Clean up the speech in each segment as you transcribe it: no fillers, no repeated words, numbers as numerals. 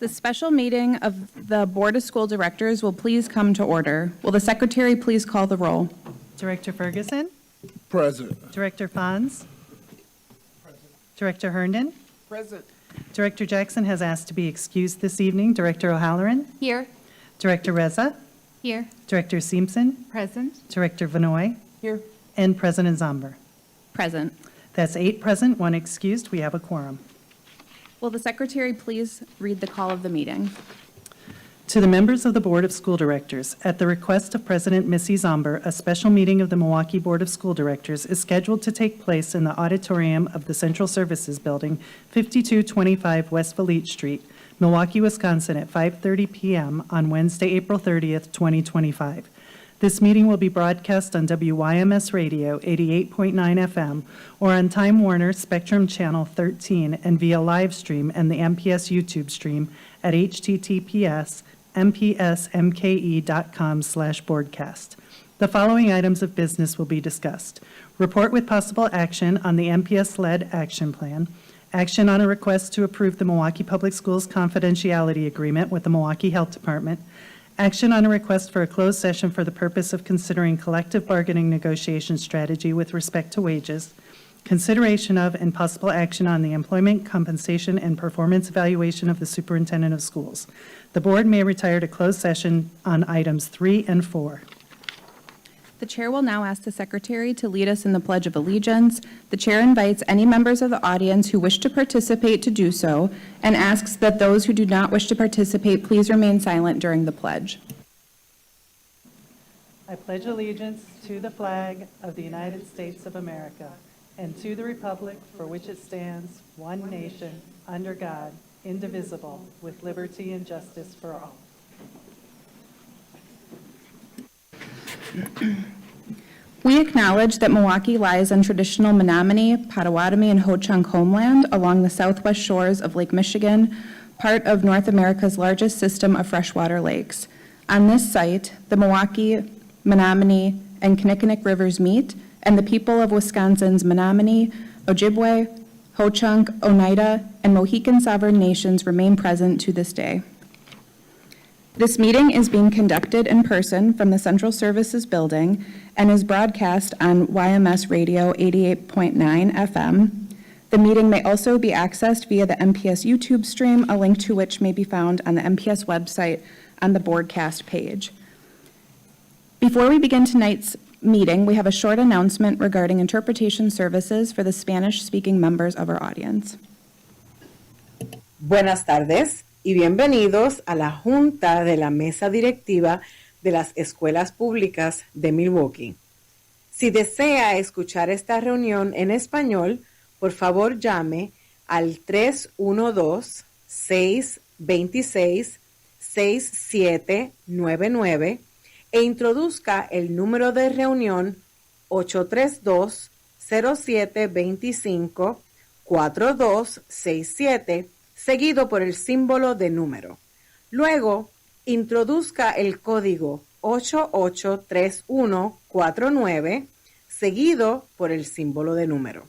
The special meeting of the Board of School Directors will please come to order. Will the secretary please call the roll? Director Ferguson? Present. Director Fons? Present. Director Herndon? Present. Director Jackson has asked to be excused this evening. Director O'Halloran? Here. Director Reza? Here. Director Simpson? Present. Director Vanoy? Here. And President Zomber. Present. That's 8 present, 1 excused. We have a quorum. Will the secretary please read the call of the meeting? To the members of the Board of School Directors, at the request of President Missy Zomber, a special meeting of the Milwaukee Board of School Directors is scheduled to take place in the auditorium of the Central Services Building, 5225 West Valete Street, Milwaukee, Wisconsin, at 5:30 p.m. on Wednesday, April 30th, 2025. This meeting will be broadcast on WYMS Radio 88.9 FM or on Time Warner Spectrum Channel 13 and via live stream and the MPS YouTube stream at https:/mpsmke.com/broadcast. The following items of business will be discussed. Report with possible action on the MPS-led action plan. Action on a request to approve the Milwaukee Public Schools confidentiality agreement with the Milwaukee Health Department. Action on a request for a closed session for the purpose of considering collective bargaining negotiation strategy with respect to wages. Consideration of and possible action on the employment, compensation, and performance evaluation of the superintendent of schools. The board may retire to closed session on items 3 and 4. The chair will now ask the secretary to lead us in the Pledge of Allegiance. The chair invites any members of the audience who wish to participate to do so and asks that those who do not wish to participate please remain silent during the pledge. I pledge allegiance to the flag of the United States of America and to the republic for which it stands, one nation, under God, indivisible, with liberty and justice for all. We acknowledge that Milwaukee lies on traditional Menominee, Potawatomi, and Ho-Chunk homeland along the southwest shores of Lake Michigan, part of North America's largest system of freshwater lakes. On this site, the Milwaukee, Menominee, and Kinnickinnick rivers meet, and the people of Wisconsin's Menominee, Ojibwe, Ho-Chunk, Oneida, and Mohican sovereign nations remain present to this day. This meeting is being conducted in person from the Central Services Building and is broadcast on YMS Radio 88.9 FM. The meeting may also be accessed via the MPS YouTube stream, a link to which may be found on the MPS website on the broadcast page. Before we begin tonight's meeting, we have a short announcement regarding interpretation services for the Spanish-speaking members of our audience. Buenas tardes y bienvenidos a la Junta de la Mesa Directiva de las Escuelas Públicas de Milwaukee. Si desea escuchar esta reunión en español, por favor llame al 312-626-6799 e introduzca el número de reunión 832-0725-4267, seguido por el símbolo de número. Luego, introduzca el código 883149, seguido por el símbolo de número.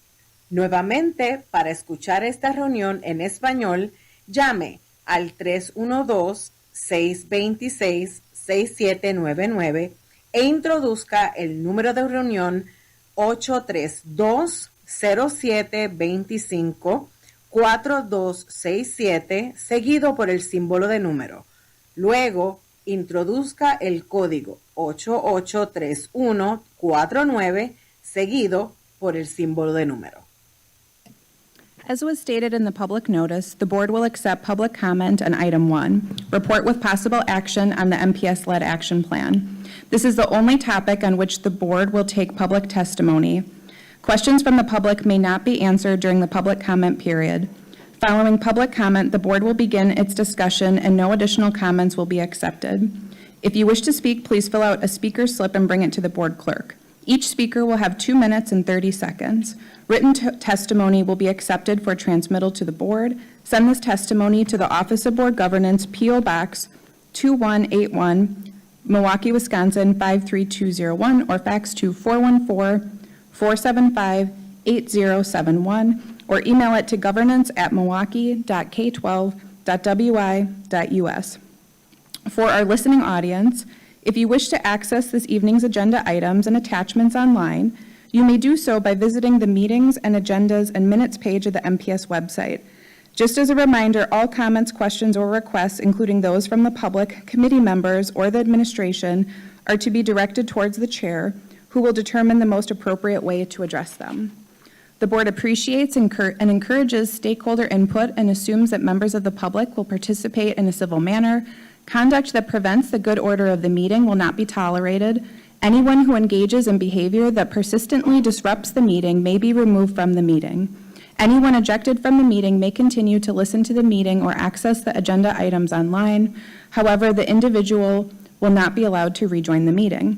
Nuevamente, para escuchar esta reunión en español, llame al 312-626-6799 e introduzca el número de reunión 832-0725-4267, seguido por el símbolo de número. Luego, introduzca el código 883149, seguido por el símbolo de número. As was stated in the public notice, the board will accept public comment on item 1, report with possible action on the MPS-led action plan. This is the only topic on which the board will take public testimony. Questions from the public may not be answered during the public comment period. Following public comment, the board will begin its discussion and no additional comments will be accepted. If you wish to speak, please fill out a speaker slip and bring it to the board clerk. Each speaker will have 2 minutes and 30 seconds. Written testimony will be accepted for transmittal to the board. Send this testimony to the Office of Board Governance, P.O. Box 2181, Milwaukee, Wisconsin 53201, or fax to 414-475-8071, or email it to governance@milwaukee.k12 www.wi.us. For our listening audience, if you wish to access this evening's agenda items and attachments online, you may do so by visiting the Meetings and Agendas and Minutes page of the MPS website. Just as a reminder, all comments, questions, or requests, including those from the public, committee members, or the administration, are to be directed towards the chair, who will determine the most appropriate way to address them. The board appreciates and encourages stakeholder input and assumes that members of the public will participate in a civil manner. Conduct that prevents the good order of the meeting will not be tolerated. Anyone who engages in behavior that persistently disrupts the meeting may be removed from the meeting. Anyone ejected from the meeting may continue to listen to the meeting or access the agenda items online. However, the individual will not be allowed to rejoin the meeting.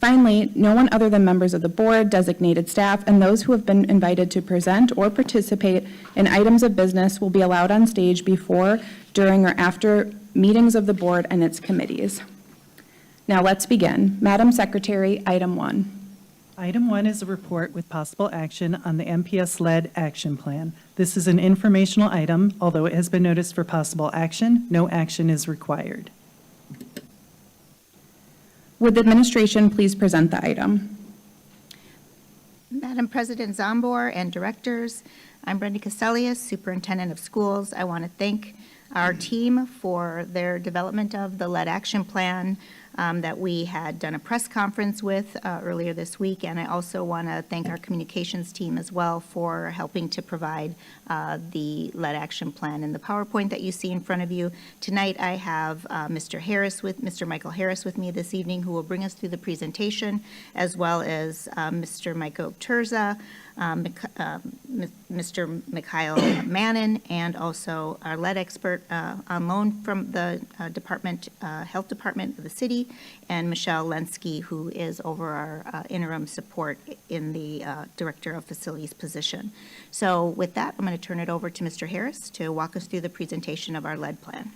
Finally, no one other than members of the board, designated staff, and those who have been invited to present or participate in items of business will be allowed on stage before, during, or after meetings of the board and its committees. Now let's begin. Madam Secretary, item 1. Item 1 is a report with possible action on the MPS-led action plan. This is an informational item. Although it has been noticed for possible action, no action is required. Would the administration please present the item? Madam President Zombor and directors, I'm Brenda Caselius, Superintendent of Schools. I want to thank our team for their development of the lead action plan that we had done a press conference with earlier this week, and I also want to thank our communications team as well for helping to provide the lead action plan and the PowerPoint that you see in front of you. Tonight I have Mr. Michael Harris with me this evening, who will bring us through the presentation, as well as Mr. Michael Terza, Mr. Mikhail Mannon, and also our lead expert on loan from the Health Department of the city, and Michelle Lenski, who is over our interim support in the Director of Facilities position. So with that, I'm going to turn it over to Mr. Harris to walk us through the presentation of our lead plan.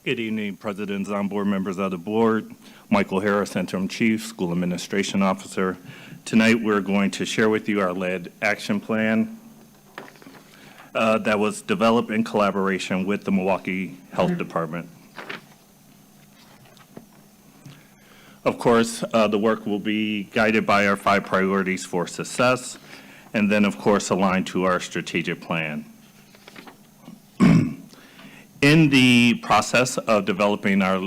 Good evening, Presidents, on board members of the board. Michael Harris, Interim Chief, School Administration Officer. Tonight, we're going to share with you our lead action plan that was developed in collaboration with the Milwaukee Health Department. Of course, the work will be guided by our 5 priorities for success, and then, of course, aligned to our strategic plan. In the process of developing our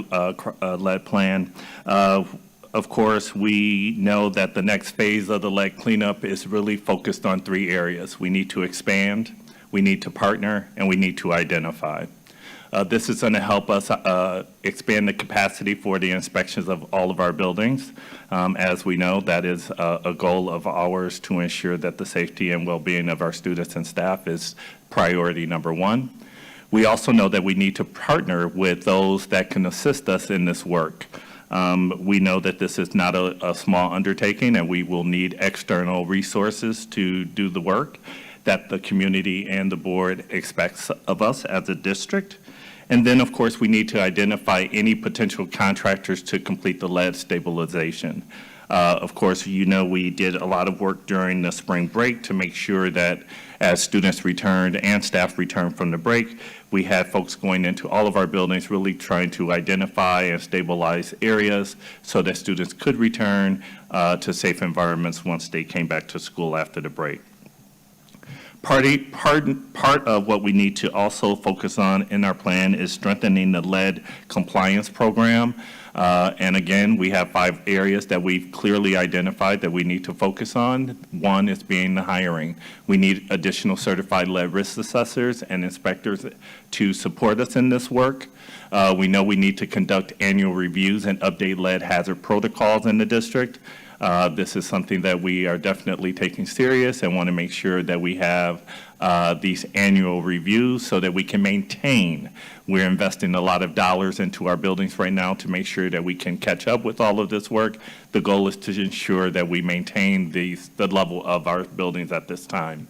lead plan, of course, we know that the next phase of the lead cleanup is really focused on 3 areas. We need to expand, we need to partner, and we need to identify. This is going to help us expand the capacity for the inspections of all of our buildings. As we know, that is a goal of ours to ensure that the safety and well-being of our students and staff is priority number 1. We also know that we need to partner with those that can assist us in this work. We know that this is not a small undertaking, and we will need external resources to do the work that the community and the board expects of us as a district. And then, of course, we need to identify any potential contractors to complete the lead stabilization. Of course, you know, we did a lot of work during the spring break to make sure that as students returned and staff returned from the break, we had folks going into all of our buildings really trying to identify and stabilize areas so that students could return to safe environments once they came back to school after the break. Part of what we need to also focus on in our plan is strengthening the lead compliance program. And again, we have 5 areas that we've clearly identified that we need to focus on. 1 is being the hiring. We need additional certified lead risk assessors and inspectors to support us in this work. We know we need to conduct annual reviews and update lead hazard protocols in the district. This is something that we are definitely taking serious and want to make sure that we have these annual reviews so that we can maintain. We're investing a lot of dollars into our buildings right now to make sure that we can catch up with all of this work. The goal is to ensure that we maintain the level of our buildings at this time.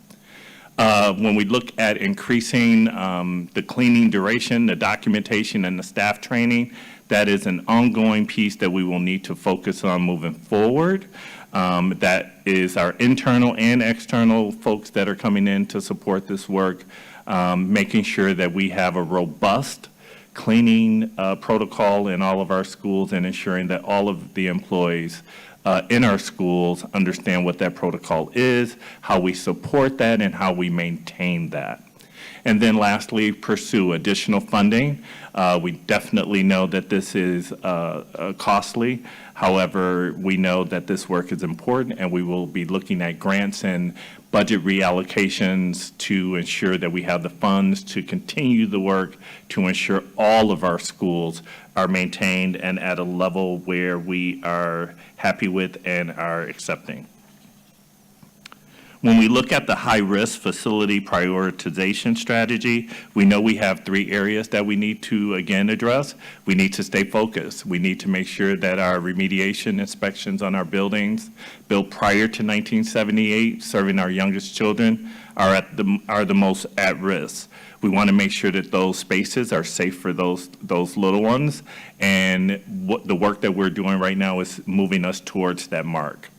When we look at increasing the cleaning duration, the documentation, and the staff training, that is an ongoing piece that we will need to focus on moving forward. That is our internal and external folks that are coming in to support this work. making sure that we have a robust cleaning protocol in all of our schools, and ensuring that all of the employees in our schools understand what that protocol is, how we support that, and how we maintain that. And then lastly, pursue additional funding. We definitely know that this is costly. However, we know that this work is important, and we will be looking at grants and budget reallocations to ensure that we have the funds to continue the work to ensure all of our schools are maintained and at a level where we are happy with and are accepting. When we look at the high-risk facility prioritization strategy, we know we have 3 areas that we need to, again, address. We need to stay focused. We need to make sure that our remediation inspections on our buildings built prior to 1978, serving our youngest children, are the most at risk. We want to make sure that those spaces are safe for those little ones, and the work that we're doing right now is moving us towards that mark.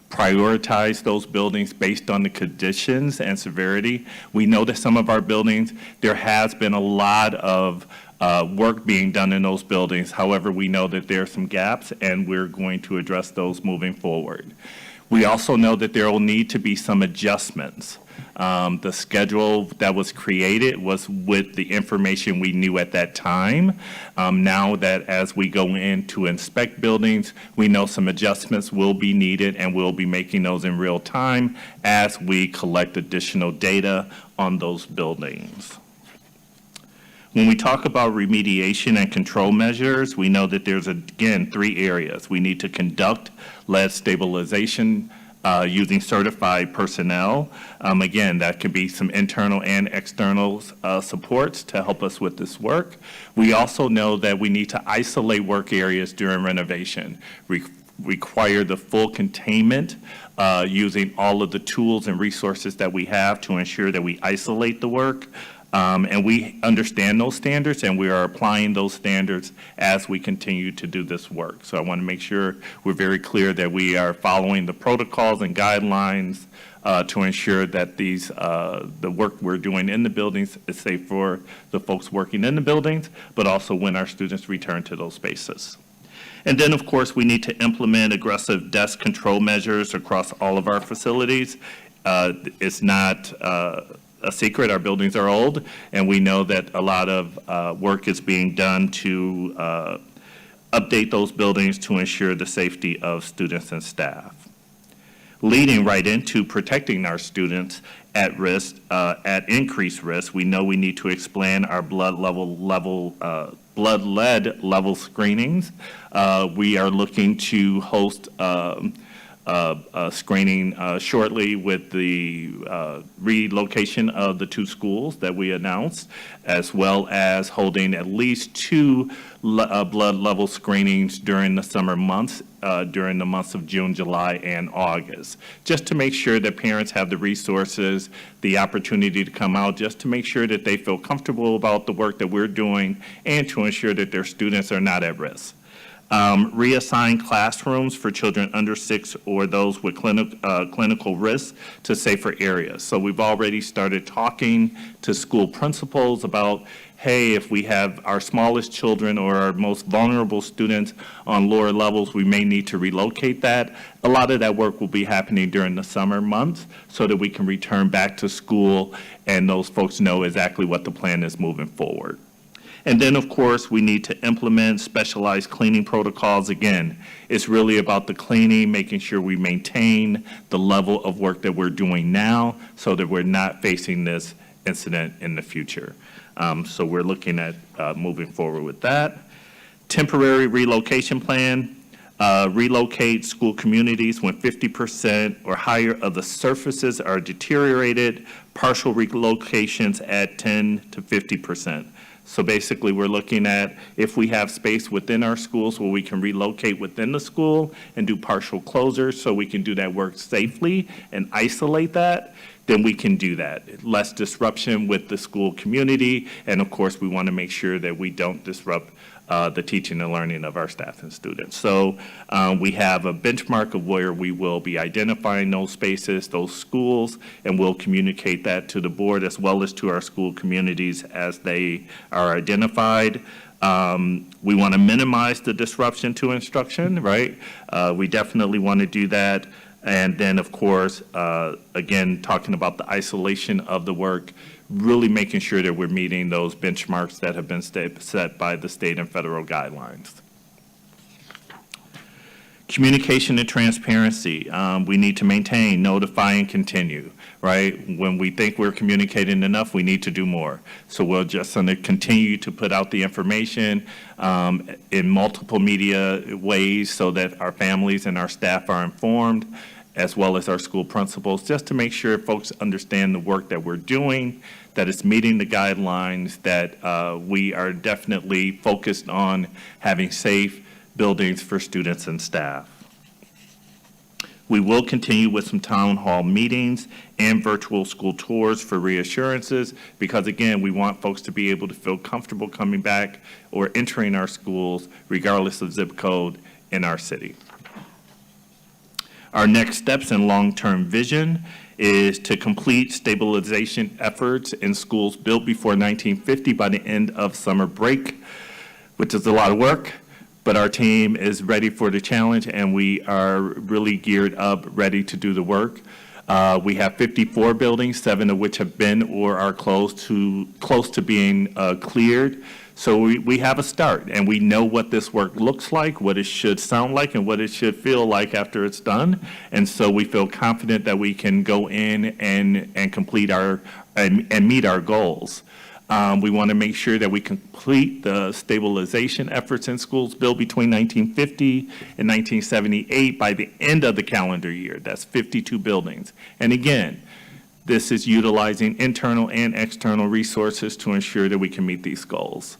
Prioritize those buildings based on the conditions and severity. We know that some of our buildings, there has been a lot of work being done in those buildings. However, we know that there are some gaps, and we're going to address those moving forward. We also know that there will need to be some adjustments. The schedule that was created was with the information we knew at that time. Now that as we go in to inspect buildings, we know some adjustments will be needed, and we'll be making those in real time as we collect additional data on those buildings. When we talk about remediation and control measures, we know that there's, again, 3 areas. We need to conduct lead stabilization using certified personnel. Again, that could be some internal and external supports to help us with this work. We also know that we need to isolate work areas during renovation, require the full containment using all of the tools and resources that we have to ensure that we isolate the work. And we understand those standards, and we are applying those standards as we continue to do this work. So I want to make sure we're very clear that we are following the protocols and guidelines to ensure that the work we're doing in the buildings is safe for the folks working in the buildings, but also when our students return to those spaces. And then, of course, we need to implement aggressive dust control measures across all of our facilities. It's not a secret. Our buildings are old, and we know that a lot of work is being done to update those buildings to ensure the safety of students and staff. Leading right into protecting our students at risk, at increased risk, we know we need to expand our blood lead level screenings. We are looking to host screening shortly with the relocation of the 2 schools that we announced, as well as holding at least 2 blood level screenings during the summer months, during the months of June, July, and August, just to make sure that parents have the resources, the opportunity to come out, just to make sure that they feel comfortable about the work that we're doing, and to ensure that their students are not at risk. Reassign classrooms for children under 6 or those with clinical risks to safer areas. So we've already started talking to school principals about, hey, if we have our smallest children or our most vulnerable students on lower levels, we may need to relocate that. A lot of that work will be happening during the summer months so that we can return back to school and those folks know exactly what the plan is moving forward. And then, of course, we need to implement specialized cleaning protocols. Again, it's really about the cleaning, making sure we maintain the level of work that we're doing now so that we're not facing this incident in the future. So we're looking at moving forward with that. Temporary relocation plan. Relocate school communities when 50% or higher of the surfaces are deteriorated. Partial relocations at 10 to 50%. So basically, we're looking at if we have space within our schools where we can relocate within the school and do partial closures so we can do that work safely and isolate that, then we can do that. Less disruption with the school community, and of course, we want to make sure that we don't disrupt the teaching and learning of our staff and students. So we have a benchmark of where we will be identifying those spaces, those schools, and we'll communicate that to the board as well as to our school communities as they are identified. We want to minimize the disruption to instruction, right? We definitely want to do that. And then, of course, again, talking about the isolation of the work, really making sure that we're meeting those benchmarks that have been set by the state and federal guidelines. Communication and transparency. We need to maintain, notify, and continue, right? When we think we're communicating enough, we need to do more. So we're just going to continue to put out the information in multiple media ways so that our families and our staff are informed, as well as our school principals, just to make sure folks understand the work that we're doing, that it's meeting the guidelines, that we are definitely focused on having safe buildings for students and staff. We will continue with some town hall meetings and virtual school tours for reassurances because, again, we want folks to be able to feel comfortable coming back or entering our schools regardless of zip code in our city. Our next steps and long-term vision is to complete stabilization efforts in schools built before 1950 by the end of summer break, which is a lot of work. But our team is ready for the challenge, and we are really geared up, ready to do the work. We have 54 buildings, 7 of which have been or are close to being cleared. So we have a start, and we know what this work looks like, what it should sound like, and what it should feel like after it's done. And so we feel confident that we can go in and complete and meet our goals. We want to make sure that we complete the stabilization efforts in schools built between 1950 and 1978 by the end of the calendar year. That's 52 buildings. And again, this is utilizing internal and external resources to ensure that we can meet these goals.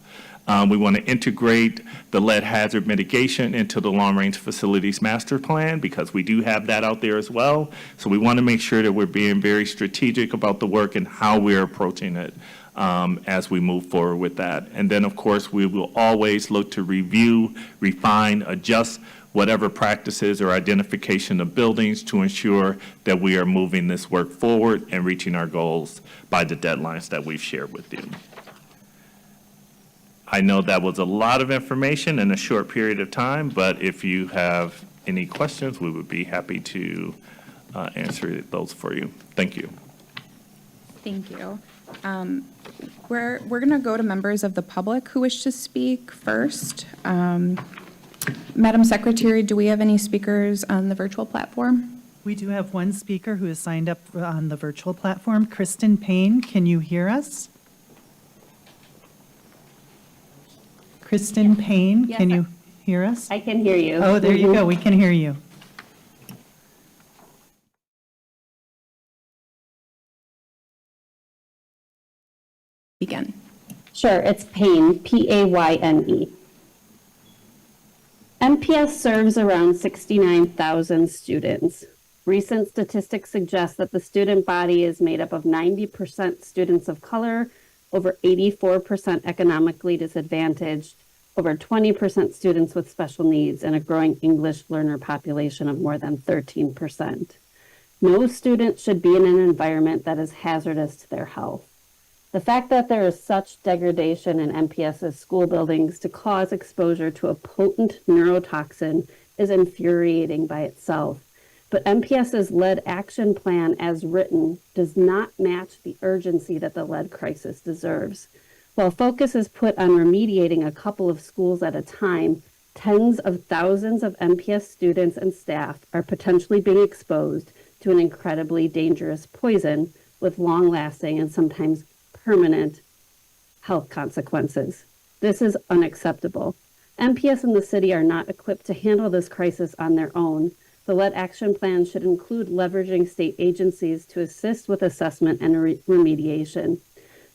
We want to integrate the lead hazard mitigation into the long-range facilities master plan because we do have that out there as well. So we want to make sure that we're being very strategic about the work and how we're approaching it as we move forward with that. And then, of course, we will always look to review, refine, adjust whatever practices or identification of buildings to ensure that we are moving this work forward and reaching our goals by the deadlines that we've shared with you. I know that was a lot of information in a short period of time, but if you have any questions, we would be happy to answer those for you. Thank you. Thank you. We're going to go to members of the public who wish to speak first. Madam Secretary, do we have any speakers on the virtual platform? We do have one speaker who is signed up on the virtual platform. Kristen Payne, can you hear us? Kristen Payne, Yes, can you hear us? I can hear you. Oh, there you go. We can hear you. Begin. Sure, it's Payne, P-A-Y-N-E. MPS serves around 69,000 students. Recent statistics suggest that the student body is made up of 90% students of color, over 84% economically disadvantaged, over 20% students with special needs, and a growing English learner population of more than 13%. No student should be in an environment that is hazardous to their health. The fact that there is such degradation in MPS's school buildings to cause exposure to a potent neurotoxin is infuriating by itself. But MPS's lead action plan as written does not match the urgency that the lead crisis deserves. While focus is put on remediating a couple of schools at a time, tens of thousands of MPS students and staff are potentially being exposed to an incredibly dangerous poison with long-lasting and sometimes permanent health consequences. This is unacceptable. MPS and the city are not equipped to handle this crisis on their own. The lead action plan should include leveraging state agencies to assist with assessment and remediation.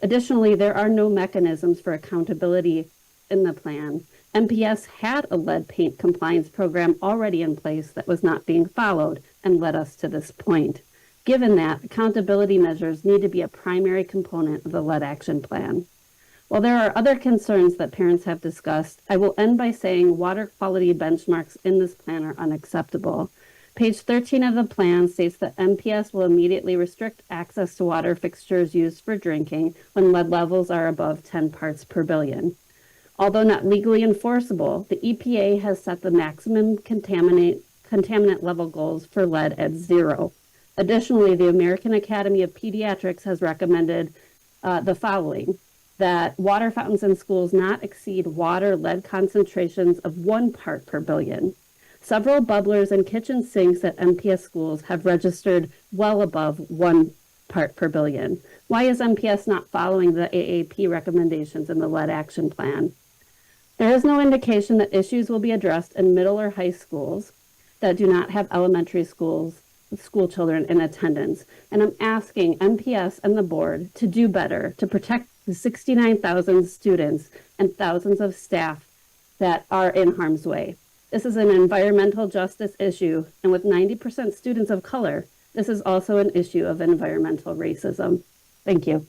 Additionally, there are no mechanisms for accountability in the plan. MPS had a lead paint compliance program already in place that was not being followed and led us to this point. Given that, accountability measures need to be a primary component of the lead action plan. While there are other concerns that parents have discussed, I will end by saying water quality benchmarks in this plan are unacceptable. Page 13 of the plan states that MPS will immediately restrict access to water fixtures used for drinking when lead levels are above 10 parts per billion. Although not legally enforceable, the EPA has set the maximum contaminant level goals for lead at 0. Additionally, the American Academy of Pediatrics has recommended the following: that water fountains in schools not exceed water lead concentrations of 1 part per billion. Several bubblers and kitchen sinks at MPS schools have registered well above 1 part per billion. Why is MPS not following the AAP recommendations in the lead action plan? There is no indication that issues will be addressed in middle or high schools that do not have elementary school children in attendance. And I'm asking MPS and the board to do better to protect the 69,000 students and thousands of staff that are in harm's way. This is an environmental justice issue, and with 90% students of color, this is also an issue of environmental racism. Thank you.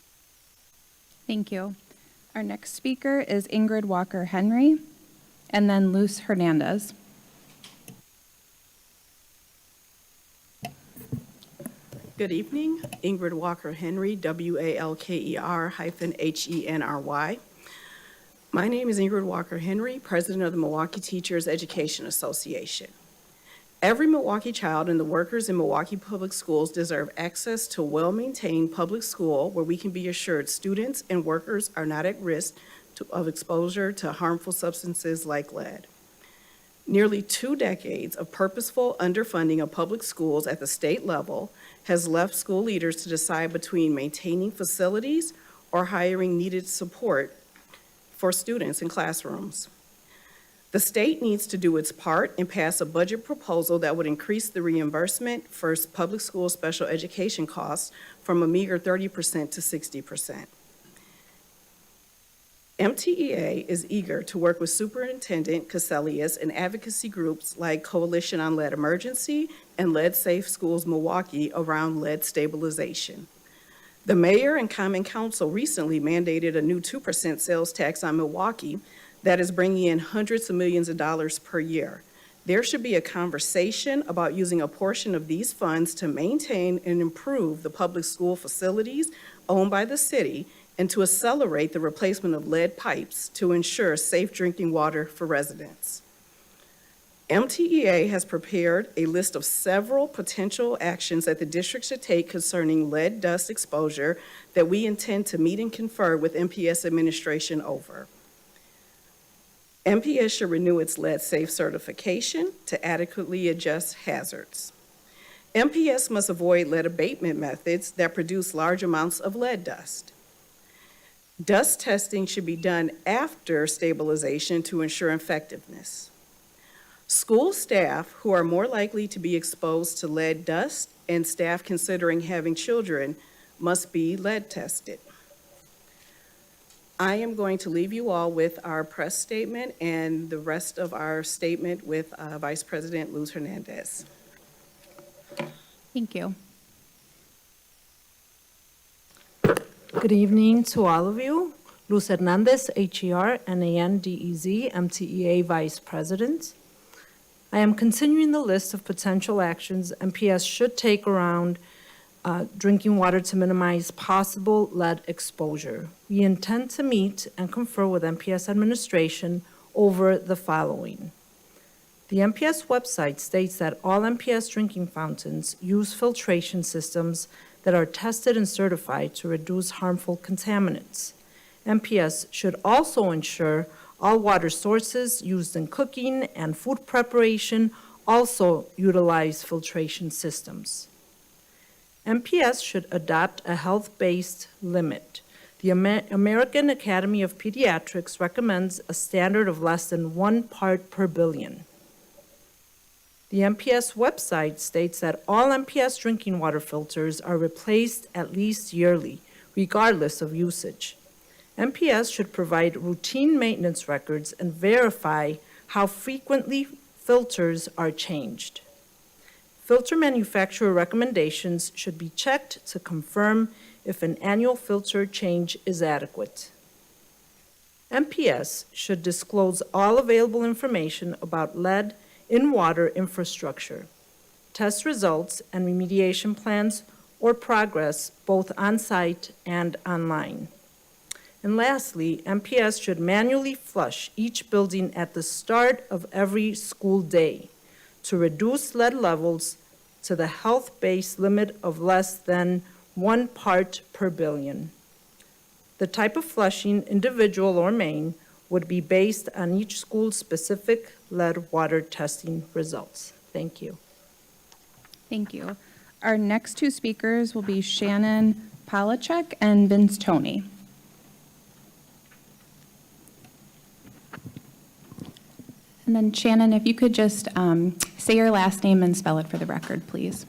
Thank you. Our next speaker is Ingrid Walker Henry, and then Luz Hernandez. Good evening, Ingrid Walker Henry, WALKER-HENRY. My name is Ingrid Walker Henry, President of the Milwaukee Teachers Education Association. Every Milwaukee child and the workers in Milwaukee Public Schools deserve access to a well-maintained public school where we can be assured students and workers are not at risk of exposure to harmful substances like lead. Nearly 2 decades of purposeful underfunding of public schools at the state level has left school leaders to decide between maintaining facilities or hiring needed support for students in classrooms. The state needs to do its part and pass a budget proposal that would increase the reimbursement for public school special education costs from a meager 30% to 60%. MTEA is eager to work with Superintendent Caselius and advocacy groups like Coalition on Lead Emergency and Lead Safe Schools Milwaukee around lead stabilization. The mayor and Common Council recently mandated a new 2% sales tax on Milwaukee that is bringing in hundreds of millions of dollars per year. There should be a conversation about using a portion of these funds to maintain and improve the public school facilities owned by the city and to accelerate the replacement of lead pipes to ensure safe drinking water for residents. MTEA has prepared a list of several potential actions that the district should take concerning lead dust exposure that we intend to meet and confer with MPS administration over. MPS should renew its lead safe certification to adequately adjust hazards. MPS must avoid lead abatement methods that produce large amounts of lead dust. Dust testing should be done after stabilization to ensure effectiveness. School staff who are more likely to be exposed to lead dust and staff considering having children must be lead tested. I am going to leave you all with our press statement and the rest of our statement with Vice President Luz Hernandez. Thank you. Good evening to all of you. Luz Hernandez, HERNANDEZ, MTEA Vice President. I am continuing the list of potential actions MPS should take around drinking water to minimize possible lead exposure. We intend to meet and confer with MPS administration over the following. The MPS website states that all MPS drinking fountains use filtration systems that are tested and certified to reduce harmful contaminants. MPS should also ensure all water sources used in cooking and food preparation also utilize filtration systems. MPS should adopt a health-based limit. The American Academy of Pediatrics recommends a standard of less than 1 part per billion. The MPS website states that all MPS drinking water filters are replaced at least yearly, regardless of usage. MPS should provide routine maintenance records and verify how frequently filters are changed. Filter manufacturer recommendations should be checked to confirm if an annual filter change is adequate. MPS should disclose all available information about lead in water infrastructure, test results and remediation plans or progress both on-site and online. And lastly, MPS should manually flush each building at the start of every school day to reduce lead levels to the health-based limit of less than 1 part per billion. The type of flushing, individual or main, would be based on each school's specific lead water testing results. Thank you. Thank you. Our next two speakers will be Shannon Polachek and Vince Toney. And then Shannon, if you could just say your last name and spell it for the record, please.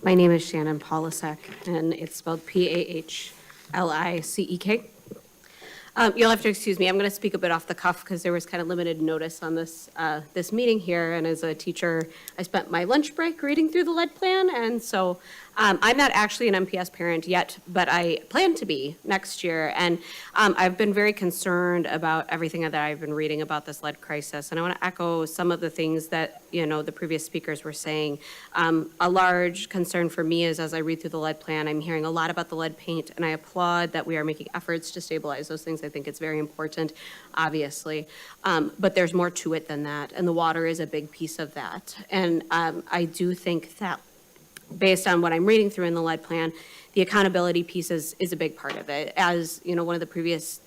My name is Shannon Polisek, and it's spelled P-A-H-L-I-C-E-K. You'll have to excuse me. I'm going to speak a bit off the cuff because there was kind of limited notice on this this meeting here. And as a teacher, I spent my lunch break reading through the lead plan. And so I'm not actually an MPS parent yet, but I plan to be next year. And I've been very concerned about everything that I've been reading about this lead crisis. And I want to echo some of the things that, you know, the previous speakers were saying. A large concern for me is as I read through the lead plan, I'm hearing a lot about the lead paint, and I applaud that we are making efforts to stabilize those things. I think it's very important, obviously. But there's more to it than that, and the water is a big piece of that. And I do think that based on what I'm reading through in the lead plan, the accountability piece is a big part of it. As you know, one of the previous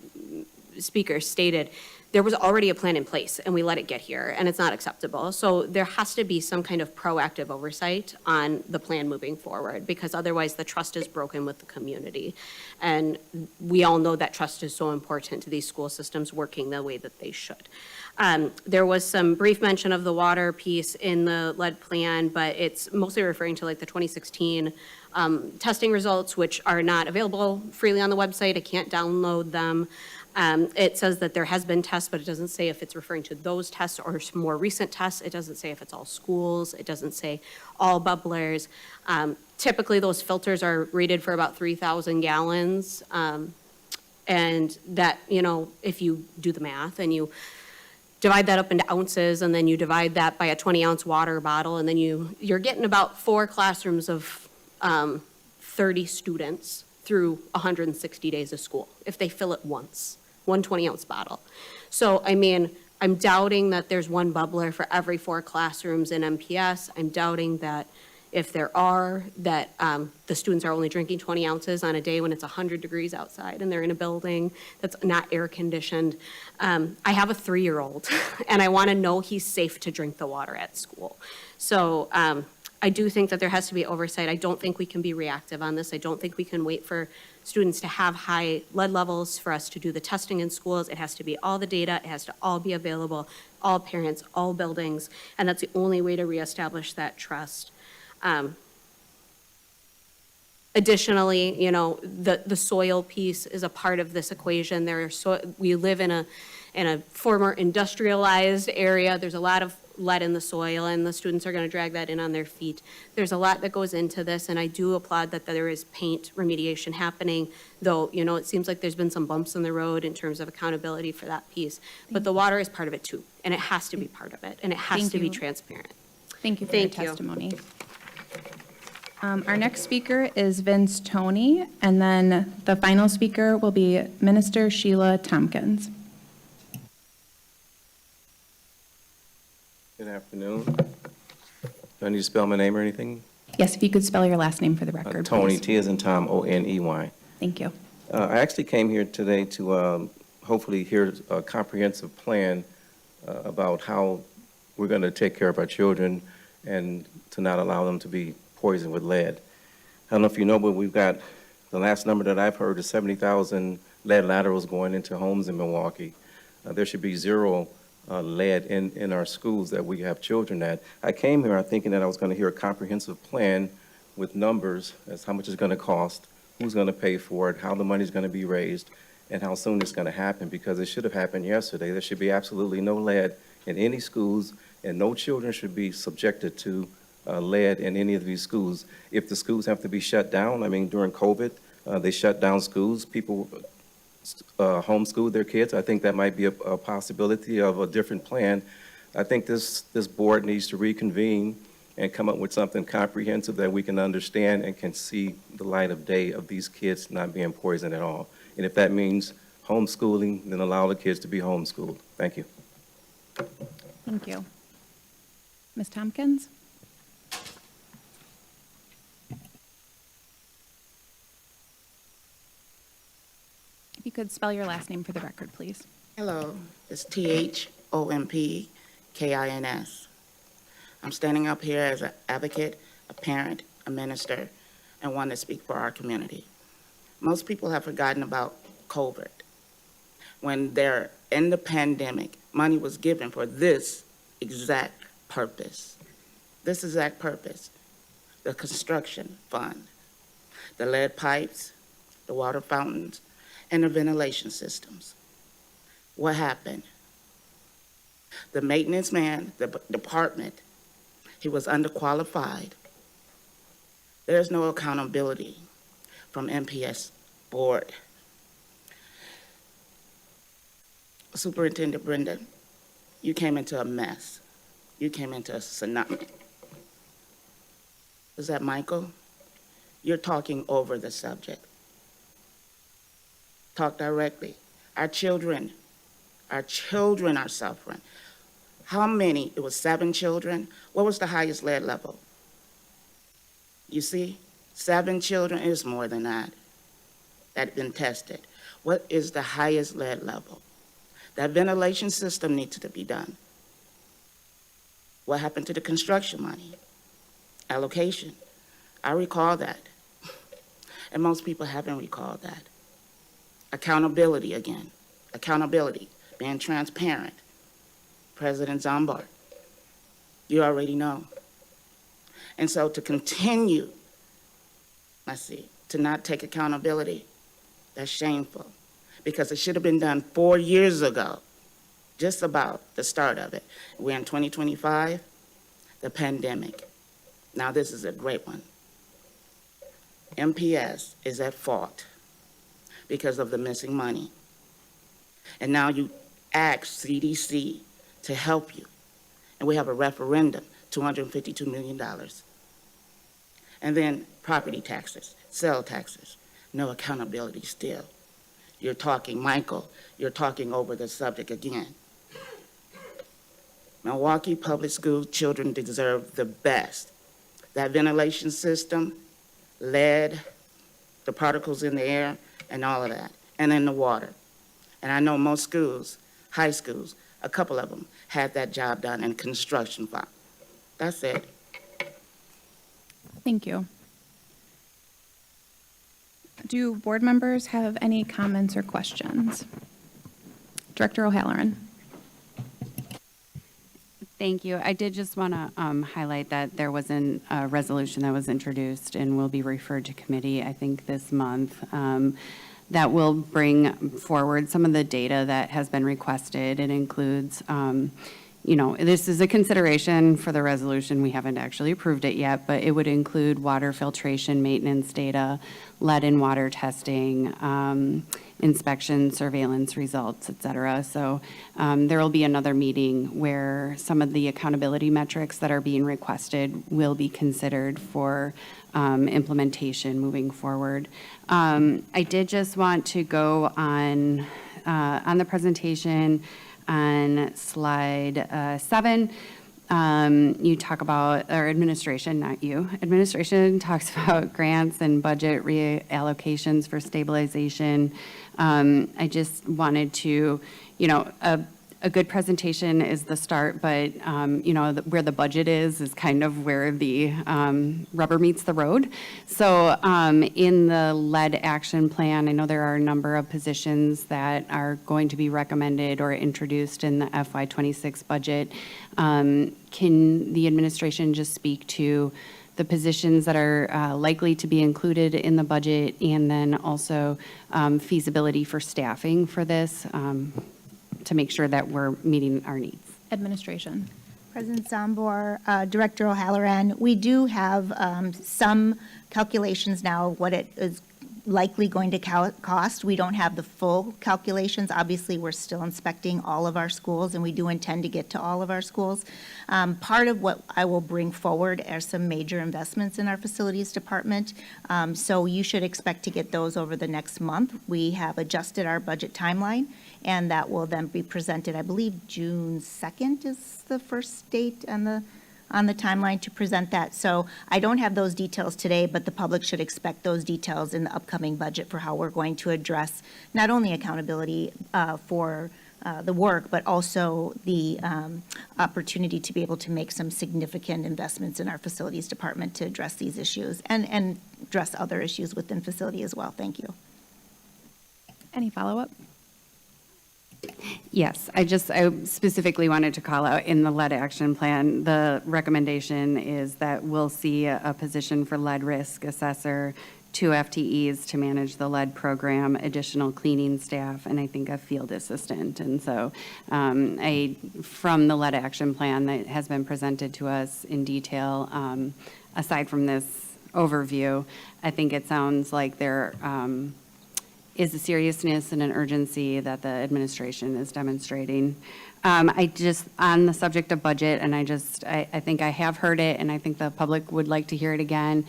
speakers stated, there was already a plan in place and we let it get here, and it's not acceptable. So there has to be some kind of proactive oversight on the plan moving forward, because otherwise the trust is broken with the community. And we all know that trust is so important to these school systems working the way that they should. There was some brief mention of the water piece in the lead plan, but it's mostly referring to like the 2016 testing results, which are not available freely on the website. I can't download them. It says that there has been tests, but it doesn't say if it's referring to those tests or more recent tests. It doesn't say if it's all schools. It doesn't say all bubblers. Typically, those filters are rated for about 3,000 gallons. And that, you know, if you do the math and you divide that up into ounces, and then you divide that by a 20-ounce water bottle, and then you're getting about 4 classrooms of 30 students through 160 days of school, if they fill it once, one 20-ounce bottle. So, I mean, I'm doubting that there's one bubbler for every 4 classrooms in MPS. I'm doubting that if there are, that the students are only drinking 20 ounces on a day when it's 100 degrees outside and they're in a building that's not air conditioned. I have a 3-year-old and I want to know he's safe to drink the water at school. So I do think that there has to be oversight. I don't think we can be reactive on this. I don't think we can wait for students to have high lead levels for us to do the testing in schools. It has to be all the data. It has to all be available, all parents, all buildings, and that's the only way to reestablish that trust. Additionally, you know, the soil piece is a part of this equation. We live in a former industrialized area. There's a lot of lead in the soil, and the students are going to drag that in on their feet. There's a lot that goes into this, and I do applaud that there is paint remediation happening, though, you know, it seems like there's been some bumps in the road in terms of accountability for that piece. But the water is part of it too, and it has to be part of it, and it has to be transparent. Thank you for your testimony. Our next speaker is Vince Toney, and then the final speaker will be Minister Sheila Tompkins. Good afternoon. Do I need to spell my name or anything? Yes, if you could spell your last name for the record, Toney, please. T as in Tom, O-N-E-Y. Thank you. I actually came here today to hopefully hear a comprehensive plan about how we're going to take care of our children and to not allow them to be poisoned with lead. I don't know if you know, but we've got, the last number that I've heard is 70,000 lead laterals going into homes in Milwaukee. There should be zero lead in our schools that we have children at. I came here thinking that I was going to hear a comprehensive plan with numbers as how much it's going to cost, who's going to pay for it, how the money's going to be raised, and how soon it's going to happen, because it should have happened yesterday. There should be absolutely no lead in any schools, and no children should be subjected to lead in any of these schools. If the schools have to be shut down, I mean, during COVID, they shut down schools, people homeschool their kids. I think that might be a possibility of a different plan. I think this board needs to reconvene and come up with something comprehensive that we can understand and can see the light of day of these kids not being poisoned at all. And if that means homeschooling, then allow the kids to be homeschooled. Thank you. Thank you. Ms. Tompkins? If you could spell your last name for the record, please. Hello, it's Thompkins. I'm standing up here as an advocate, a parent, a minister, and one to speak for our community. Most people have forgotten about COVID. When they're in the pandemic, money was given for this exact purpose. This exact purpose, the construction fund, the lead pipes, the water fountains, and the ventilation systems. What happened? The maintenance man, the department, he was underqualified. There's no accountability from MPS board. Superintendent Brenda, you came into a mess. You came into a tsunami. Is that Michael? You're talking over the subject. Talk directly. Our children are suffering. How many? It was 7 children. What was the highest lead level? You see, 7 children is more than that had been tested. What is the highest lead level? That ventilation system needs to be done. What happened to the construction money? Allocation. I recall that. And most people haven't recalled that. Accountability again. Accountability. Being transparent. President Zombar. You already know. And so to continue, to not take accountability, that's shameful. Because it should have been done 4 years ago, just about the start of it. We're in 2025, the pandemic. Now this is a great one. MPS is at fault because of the missing money. And now you ask CDC to help you. And we have a referendum, $252 million. And then property taxes, sale taxes, no accountability still. You're talking, Michael, you're talking over the subject again. Milwaukee Public School children deserve the best. That ventilation system, lead, the particles in the air, and all of that, and in the water. And I know most schools, high schools, a couple of them had that job done in construction fund. That's it. Thank you. Do board members have any comments or questions? Director O'Halloran. Thank you. I did just want to highlight that there was a resolution that was introduced and will be referred to committee, I think, this month, that will bring forward some of the data that has been requested. It includes, this is a consideration for the resolution. We haven't actually approved it yet, but it would include water filtration maintenance data, lead and water testing, inspection, surveillance results, et cetera. So there will be another meeting where some of the accountability metrics that are being requested will be considered for implementation moving forward. I did just want to go on the presentation on slide 7. You talk about, or administration, not you. Administration talks about grants and budget reallocations for stabilization. I just wanted to, a good presentation is the start, but, where the budget is kind of where the rubber meets the road. So in the lead action plan, I know there are a number of positions that are going to be recommended or introduced in the FY26 budget. Can the administration just speak to the positions that are likely to be included in the budget, and then also feasibility for staffing for this to make sure that we're meeting our needs? Administration. President Zambor, Director O'Halloran, we do have some calculations now, what it is likely going to cost. We don't have the full calculations. Obviously, we're still inspecting all of our schools, and we do intend to get to all of our schools. Part of what I will bring forward are some major investments in our facilities department. So you should expect to get those over the next month. We have adjusted our budget timeline, and that will then be presented, I believe, June 2nd is the first date on the timeline to present that. So I don't have those details today, but the public should expect those details in the upcoming budget for how we're going to address not only accountability for the work, but also the opportunity to be able to make some significant investments in our facilities department to address these issues and address other issues within facility as well. Thank you. Any follow-up? Yes, I specifically wanted to call out in the lead action plan, the recommendation is that we'll see a position for lead risk assessor, 2 FTEs to manage the lead program, additional cleaning staff, and I think a field assistant. And so from the lead action plan that has been presented to us in detail, aside from this overview, I think it sounds like there is a seriousness and an urgency that the administration is demonstrating. On the subject of budget, and I think I have heard it, and I think the public would like to hear it again,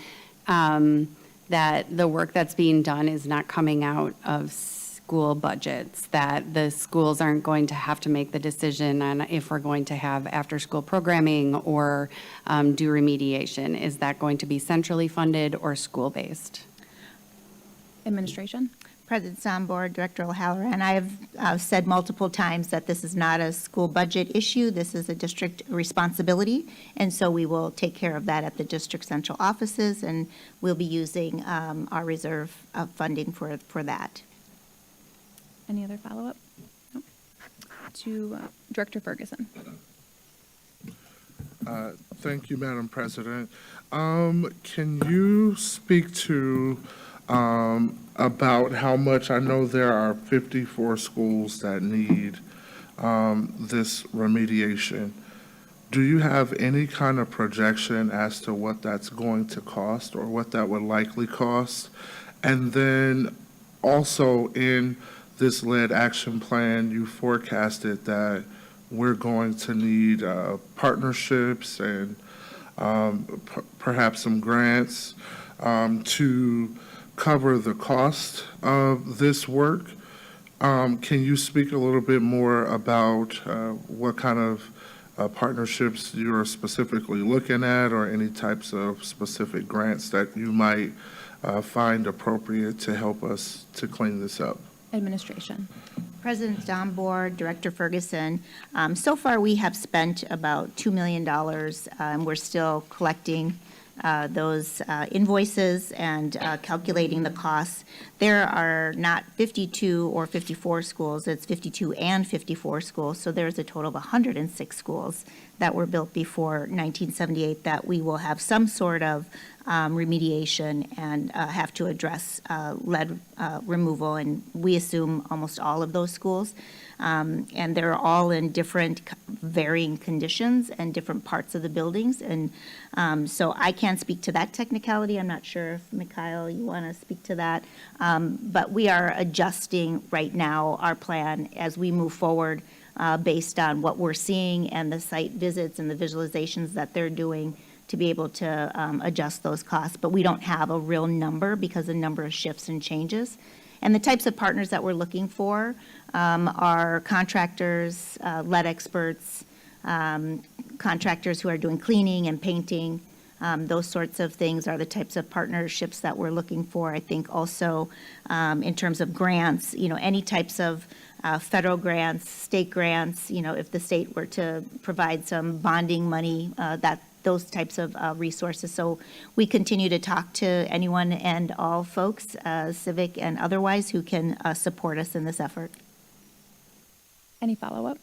that the work that's being done is not coming out of school budgets, that the schools aren't going to have to make the decision on if we're going to have after-school programming or do remediation. Is that going to be centrally funded or school-based? Administration? President Zambor, Director O'Halloran, I have said multiple times that this is not a school budget issue. This is a district responsibility, and so we will take care of that at the district central offices, and we'll be using our reserve funding for that. Any other follow-up? Nope. To Director Ferguson. Thank you, Madam President. Can you speak to about how much, I know there are 54 schools that need this remediation. Do you have any kind of projection as to what that's going to cost or what that would likely cost? And then also in this lead action plan, you forecasted that we're going to need partnerships and perhaps some grants to cover the cost of this work. Can you speak a little bit more about what kind of partnerships you're specifically looking at, or any types of specific grants that you might find appropriate to help us to clean this up? Administration. President Zambor, Director Ferguson, so far we have spent about $2 million, and we're still collecting those invoices and calculating the costs. There are not 52 or 54 schools, it's 52 and 54 schools, so there's a total of 106 schools that were built before 1978 that we will have some sort of remediation and have to address lead removal, and we assume almost all of those schools. And they're all in different varying conditions and different parts of the buildings. And so I can't speak to that technicality. I'm not sure if, Mikhail, you want to speak to that. But we are adjusting right now our plan as we move forward based on what we're seeing and the site visits and the visualizations that they're doing to be able to adjust those costs. But we don't have a real number because the number of shifts and changes. And the types of partners that we're looking for are contractors, lead experts, contractors who are doing cleaning and painting. Those sorts of things are the types of partnerships that we're looking for. I think also in terms of grants, any types of federal grants, state grants, if the state were to provide some bonding money, those types of resources. So we continue to talk to anyone and all folks, civic and otherwise, who can support us in this effort. Any follow-up?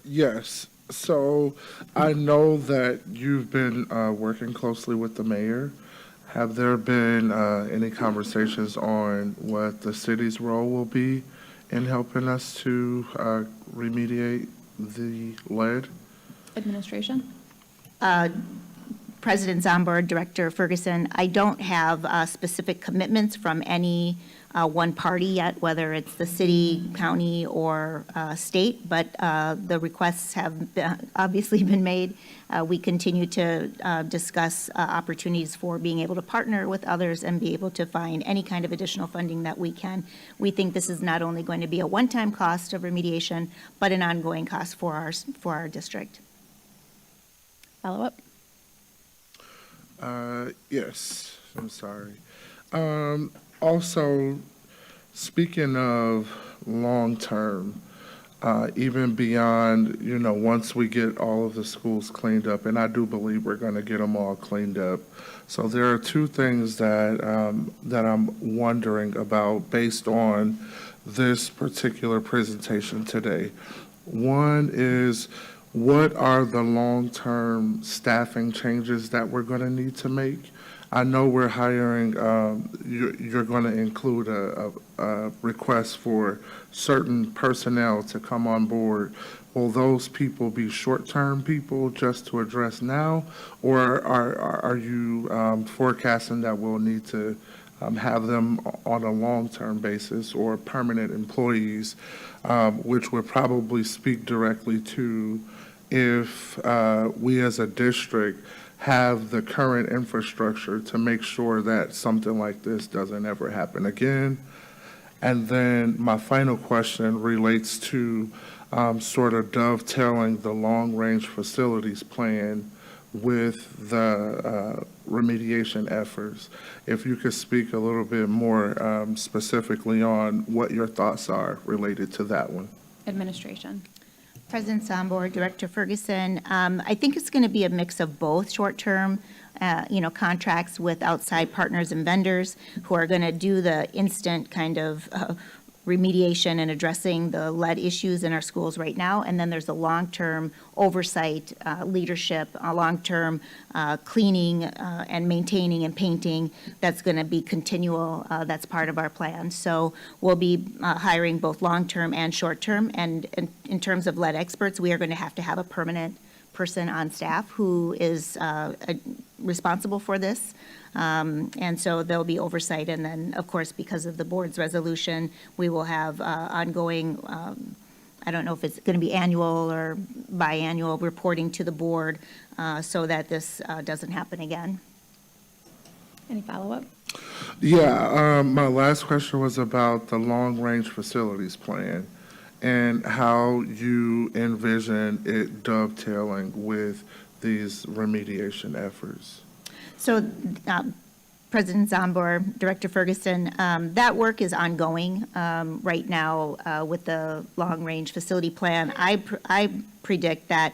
Yes. So I know that you've been working closely with the mayor. Have there been any conversations on what the city's role will be in helping us to remediate the lead? Administration? President Zomber, Director Ferguson, I don't have specific commitments from any one party yet, whether it's the city, county, or state, but the requests have obviously been made. We continue to discuss opportunities for being able to partner with others and be able to find any kind of additional funding that we can. We think this is not only going to be a one-time cost of remediation, but an ongoing cost for our district. Follow-up? Yes, I'm sorry. Also, speaking of long-term, even beyond, once we get all of the schools cleaned up, and I do believe we're going to get them all cleaned up. So there are two things that I'm wondering about based on this particular presentation today. One is, what are the long-term staffing changes that we're going to need to make? I know we're hiring, you're going to include a request for certain personnel to come on board. Will those people be short-term people just to address now, or are you forecasting that we'll need to have them on a long-term basis or permanent employees, which would probably speak directly to if we as a district have the current infrastructure to make sure that something like this doesn't ever happen again. And then my final question relates to sort of dovetailing the long-range facilities plan with the remediation efforts. If you could speak a little bit more specifically on what your thoughts are related to that one. Administration? President Zomber, Director Ferguson, I think it's going to be a mix of both short-term, contracts with outside partners and vendors who are going to do the instant kind of remediation and addressing the lead issues in our schools right now. And then there's a long-term oversight, leadership, a long-term cleaning and maintaining and painting that's going to be continual. That's part of our plan. So we'll be hiring both long-term and short-term. And in terms of lead experts, we are going to have a permanent person on staff who is responsible for this. And so there'll be oversight. And then, of course, because of the board's resolution, we will have ongoing, I don't know if it's going to be annual or biannual reporting to the board so that this doesn't happen again. Any follow-up? Yeah, my last question was about the long-range facilities plan and how you envision it dovetailing with these remediation efforts. So President Zomber, Director Ferguson, that work is ongoing right now with the long-range facility plan. I predict that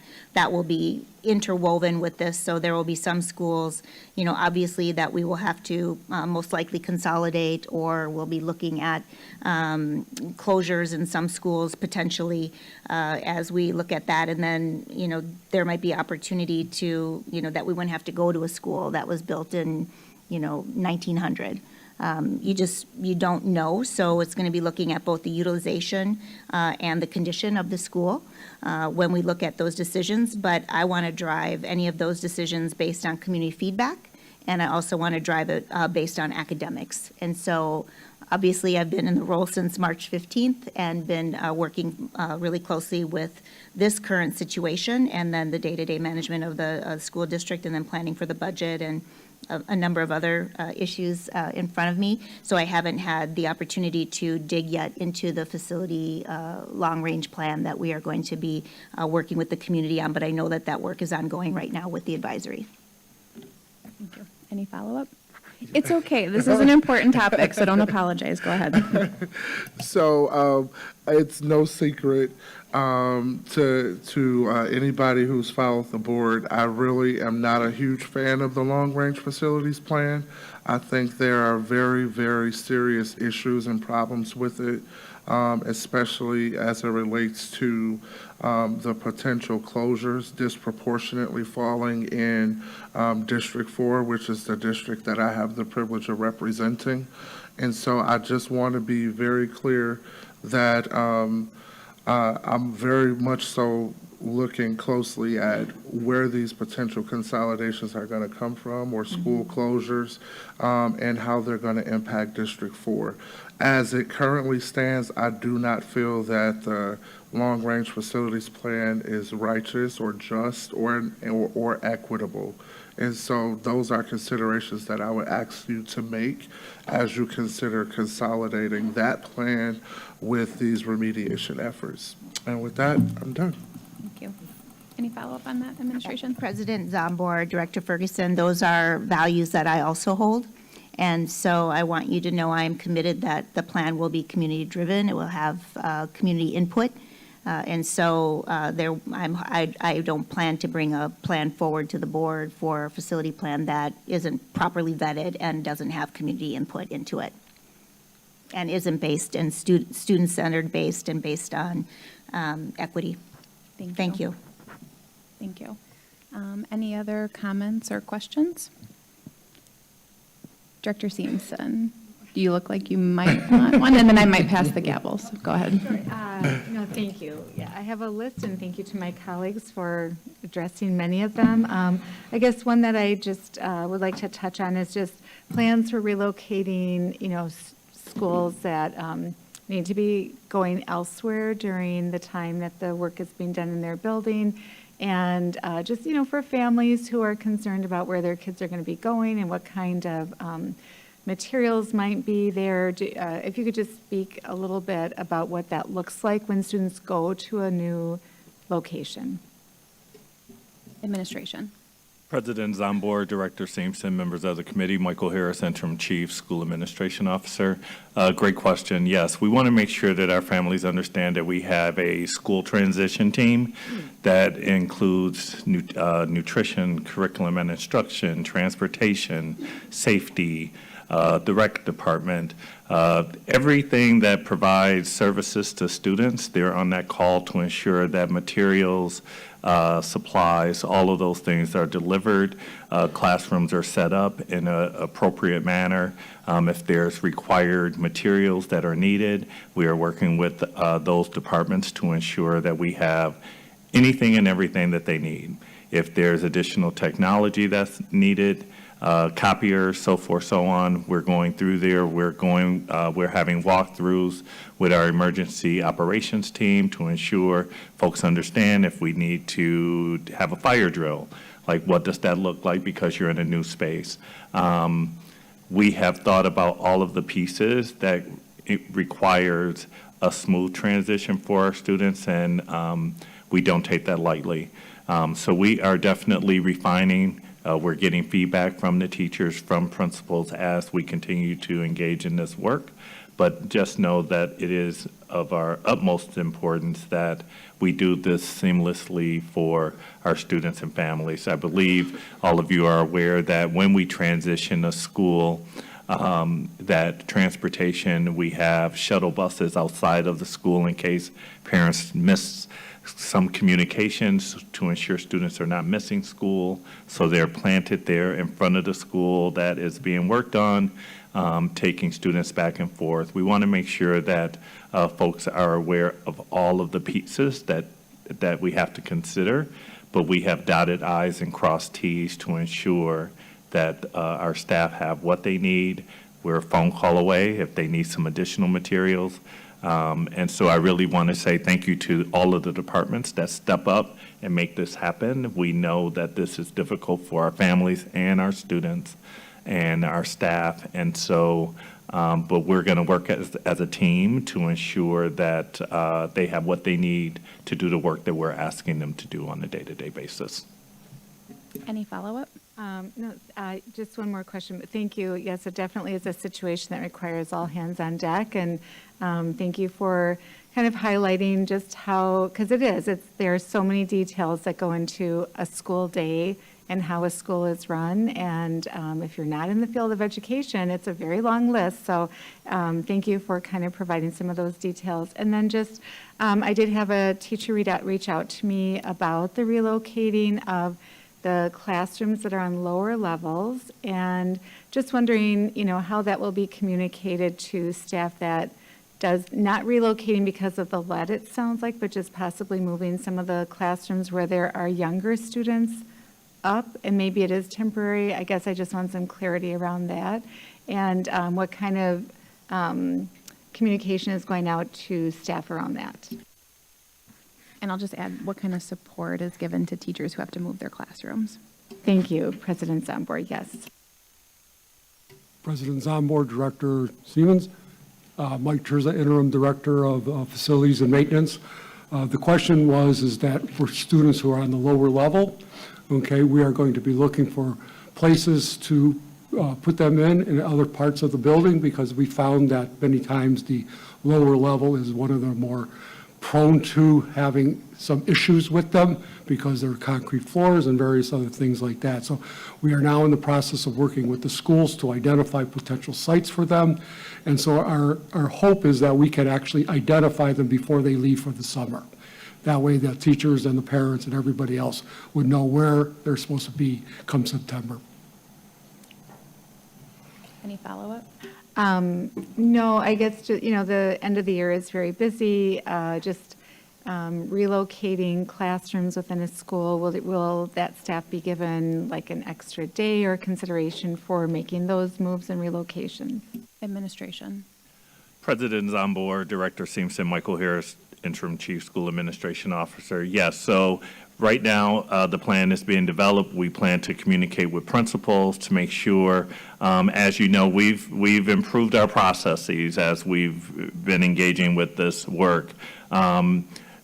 will be interwoven with this, so there will be some schools, obviously that we will have to most likely consolidate, or we'll be looking at closures in some schools potentially as we look at that. And then, there might be opportunity to, that we wouldn't have to go to a school that was built in 1900. You don't know, so it's going to be looking at both the utilization and the condition of the school when we look at those decisions. But I want to drive any of those decisions based on community feedback, and I also want to drive it based on academics. And so obviously I've been in the role since March 15th and been working really closely with this current situation and then the day-to-day management of the school district, and then planning for the budget and a number of other issues in front of me. So I haven't had the opportunity to dig yet into the facility long-range plan that we are going to be working with the community on, but I know that work is ongoing right now with the advisory. Thank you. Any follow-up? It's okay. This is an important topic, so don't apologize. Go ahead. So it's no secret to anybody who's followed the board, I really am not a huge fan of the long-range facilities plan. I think there are very, very serious issues and problems with it, especially as it relates to the potential closures disproportionately falling in District 4, which is the district that I have the privilege of representing. And so I just want to be very clear that I'm very much so looking closely at where these potential consolidations are going to come from, or school closures, and how they're going to impact District 4. As it currently stands, I do not feel that the long-range facilities plan is righteous or just or equitable. And so those are considerations that I would ask you to make as you consider consolidating that plan with these remediation efforts. And with that, I'm done. Thank you. Any follow-up on that, administration? President Zombor, Director Ferguson, those are values that I also hold. And so I want you to know I am committed that the plan will be community-driven. It will have community input. And so I don't plan to bring a plan forward to the board for a facility plan that isn't properly vetted and doesn't have community input into it, and isn't based and student-centered based and based on equity. Thank you. Thank you. Any other comments or questions? Director Seamson, you look like you might want one, and then I might pass the gavel, so go ahead. No, thank you. Yeah, I have a list, and thank you to my colleagues for addressing many of them. I guess one that I just would like to touch on is just plans for relocating, schools that need to be going elsewhere during the time that the work is being done in their building. And just, for families who are concerned about where their kids are going to be going and what kind of materials might be there. If you could just speak a little bit about what that looks like when students go to a new location. Administration. President Zombor, Director Sampson, members of the committee, Michael Harris, Interim Chief School Administration Officer. Great question. Yes, we want to make sure that our families understand that we have a school transition team that includes nutrition, curriculum and instruction, transportation, safety, the rec department, everything that provides services to students. They're on that call to ensure that materials, supplies, all of those things are delivered. Classrooms are set up in an appropriate manner. If there's required materials that are needed, we are working with those departments to ensure that we have anything and everything that they need. If there's additional technology that's needed, copiers, so forth, so on, we're going through there. We're having walkthroughs with our emergency operations team to ensure folks understand if we need to have a fire drill, like what does that look like because you're in a new space. We have thought about all of the pieces that it requires a smooth transition for our students, and we don't take that lightly. So we are definitely refining. We're getting feedback from the teachers, from principals as we continue to engage in this work. But just know that it is of our utmost importance that we do this seamlessly for our students and families. I believe all of you are aware that when we transition a school, that transportation, we have shuttle buses outside of the school in case parents miss some communications to ensure students are not missing school. So they're planted there in front of the school that is being worked on, taking students back and forth. We want to make sure that folks are aware of all of the pieces that we have to consider, but we have dotted I's and crossed T's to ensure that our staff have what they need. We're a phone call away if they need some additional materials. And so I really want to say thank you to all of the departments that step up and make this happen. We know that this is difficult for our families and our students and our staff. And so, but we're going to work as a team to ensure that they have what they need to do the work that we're asking them to do on a day-to-day basis. Any follow-up? No, just one more question. Thank you. Yes, it definitely is a situation that requires all hands on deck. And thank you for kind of highlighting just how, because there are so many details that go into a school day and how a school is run. And if you're not in the field of education, it's a very long list. So thank you for kind of providing some of those details. And then just, I did have a teacher reach out to me about the relocating of the classrooms that are on lower levels, and just wondering, how that will be communicated to staff that not relocating because of the lead, it sounds like, but just possibly moving some of the classrooms where there are younger students up, and maybe it is temporary. I guess I just want some clarity around that. And what kind of communication is going out to staff around that? And I'll just add, what kind of support is given to teachers who have to move their classrooms? Thank you, President Zambor, yes. President Zambor, Director Siemens, Mike Terza, Interim Director of Facilities and Maintenance. The question is that for students who are on the lower level, okay, we are going to be looking for places to put them in other parts of the building, because we found that many times the lower level is one of the more prone to having some issues with them because there are concrete floors and various other things like that. So we are now in the process of working with the schools to identify potential sites for them. And so our hope is that we can actually identify them before they leave for the summer. That way the teachers and the parents and everybody else would know where they're supposed to be come September. Any follow-up? No, I guess, the end of the year is very busy. Just relocating classrooms within a school, will that staff be given like an extra day or consideration for making those moves and relocations? Administration. President Zambor, Director Simpson, Michael Harris, Interim Chief School Administration Officer. Yes, so right now the plan is being developed. We plan to communicate with principals to make sure, as you know, we've improved our processes as we've been engaging with this work.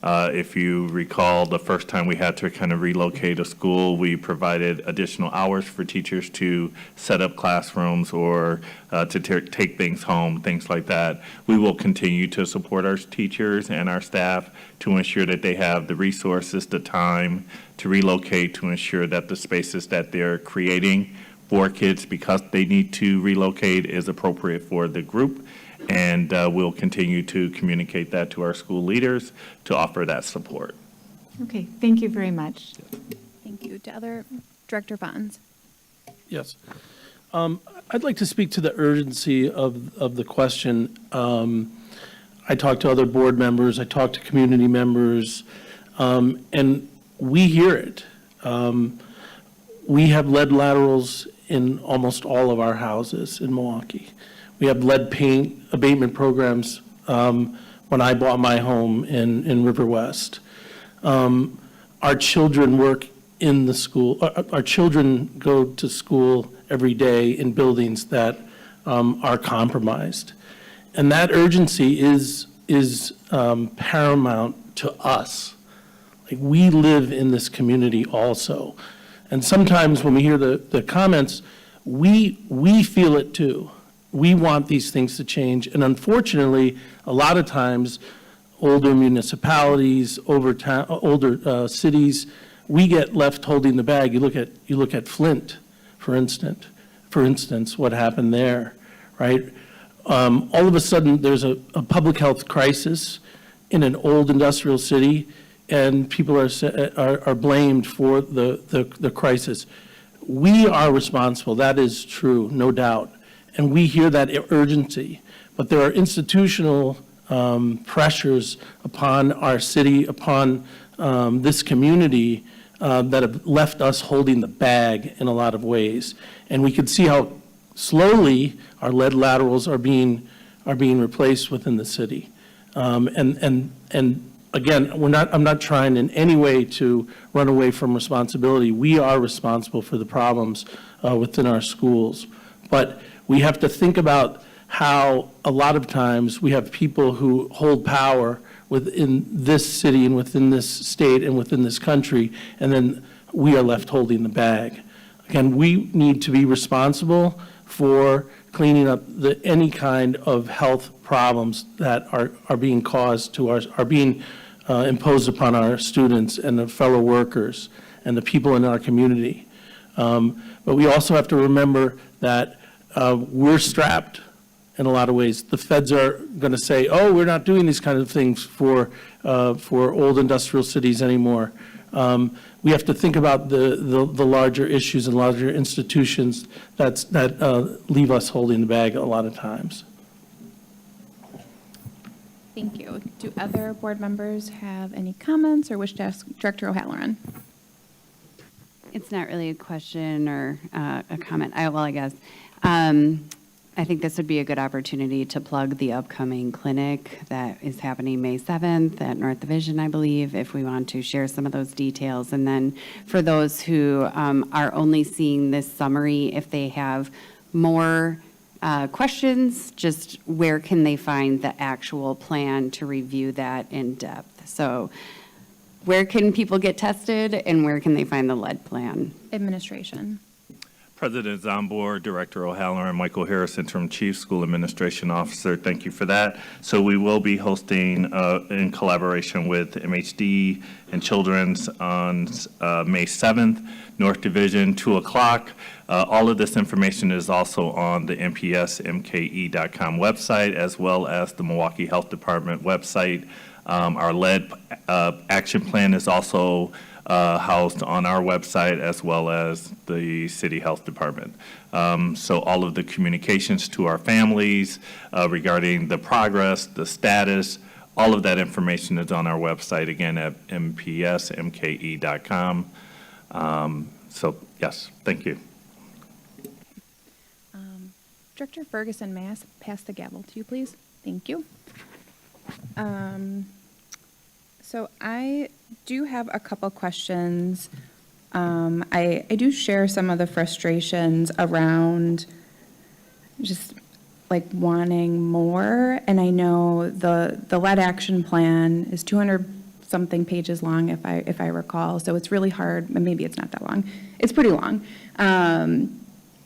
If you recall, the first time we had to kind of relocate a school, we provided additional hours for teachers to set up classrooms or to take things home, things like that. We will continue to support our teachers and our staff to ensure that they have the resources, the time to relocate, to ensure that the spaces that they're creating for kids because they need to relocate is appropriate for the group. And we'll continue to communicate that to our school leaders to offer that support. Okay, thank you very much. Thank you. To other, Director Vons. Yes. I'd like to speak to the urgency of the question. I talked to other board members, I talked to community members, and we hear it. We have lead laterals in almost all of our houses in Milwaukee. We have lead paint abatement programs when I bought my home in River West. Our children work in the school. Our children go to school every day in buildings that are compromised. And that urgency is paramount to us. Like, we live in this community also. And sometimes when we hear the comments, we feel it too. We want these things to change, and unfortunately, a lot of times, older municipalities, older cities, we get left holding the bag. You look at Flint, for instance, what happened there, right? All of a sudden, there's a public health crisis in an old industrial city, and people are blamed for the crisis. We are responsible. That is true, no doubt. And we hear that urgency, but there are institutional pressures upon our city, upon this community that have left us holding the bag in a lot of ways. And we can see how slowly our lead laterals are being replaced within the city. And again, I'm not trying in any way to run away from responsibility. We are responsible for the problems within our schools, but we have to think about how a lot of times we have people who hold power within this city and within this state and within this country, and then we are left holding the bag. Again, we need to be responsible for cleaning up any kind of health problems that are being caused to are being imposed upon our students and the fellow workers and the people in our community. But we also have to remember that we're strapped in a lot of ways. The feds are going to say, oh, we're not doing these kinds of things for old industrial cities anymore. We have to think about the larger issues and larger institutions that leave us holding the bag a lot of times. Thank you. Do other board members have any comments or wish to ask Director O'Halloran? It's not really a question or a comment. I guess. I think this would be a good opportunity to plug the upcoming clinic that is happening May 7th at North Division, I believe, if we want to share some of those details. And then for those who are only seeing this summary, if they have more questions, just where can they find the actual plan to review that in depth? So where can people get tested and where can they find the lead plan? Administration. President Zambor, Director O'Halloran, Michael Harris, Interim Chief School Administration Officer, thank you for that. So we will be hosting, in collaboration with MHD and Children's on May 7th, North Division, 2 o'clock. All of this information is also on the mpsmke.com website, as well as the Milwaukee Health Department website. Our lead action plan is also housed on our website, as well as the City Health Department. So all of the communications to our families regarding the progress, the status, all of that information is on our website, again, at mpsmke.com. So yes, thank you. Director Ferguson, may I pass the gavel to you, please? Thank you. So I do have a couple questions. I do share some of the frustrations around just like wanting more. And I know the lead action plan is 200-something pages long, if I recall. So it's really hard. Maybe it's not that long. It's pretty long.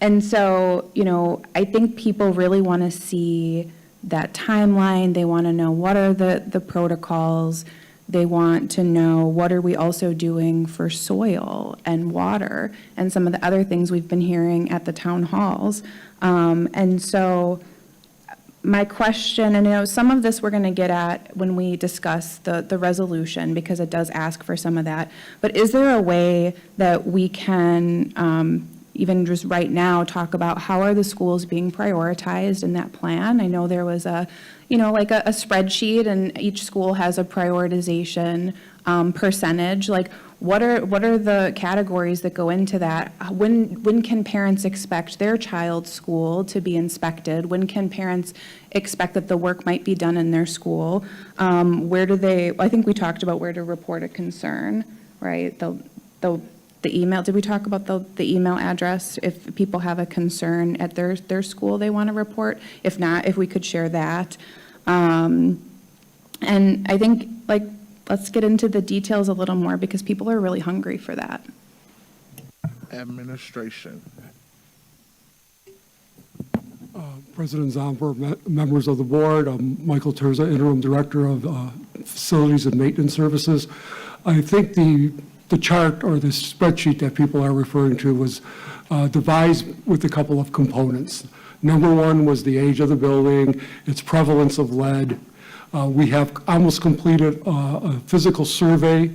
And so, you know, I think people really want to see that timeline. They want to know what are the protocols. They want to know what are we also doing for soil and water and some of the other things we've been hearing at the town halls. And so my question, and you know, some of this we're going to get at when we discuss the resolution, because it does ask for some of that, but is there a way that we can even just right now talk about how are the schools being prioritized in that plan? I know there was a spreadsheet, and each school has a prioritization percentage. Like, what are the categories that go into that? When can parents expect their child's school to be inspected? When can parents expect that the work might be done in their school? Where do they? I think we talked about where to report a concern, right? The email, did we talk about the email address? If people have a concern at their school they want to report? If not, if we could share that. And I think, like, let's get into the details a little more because people are really hungry for that. Administration. President Zomber, members of the board, I'm Michael Terza, Interim Director of Facilities and Maintenance Services. I think the chart or the spreadsheet that people are referring to was devised with a couple of components. Number one was the age of the building, its prevalence of lead. We have almost completed a physical survey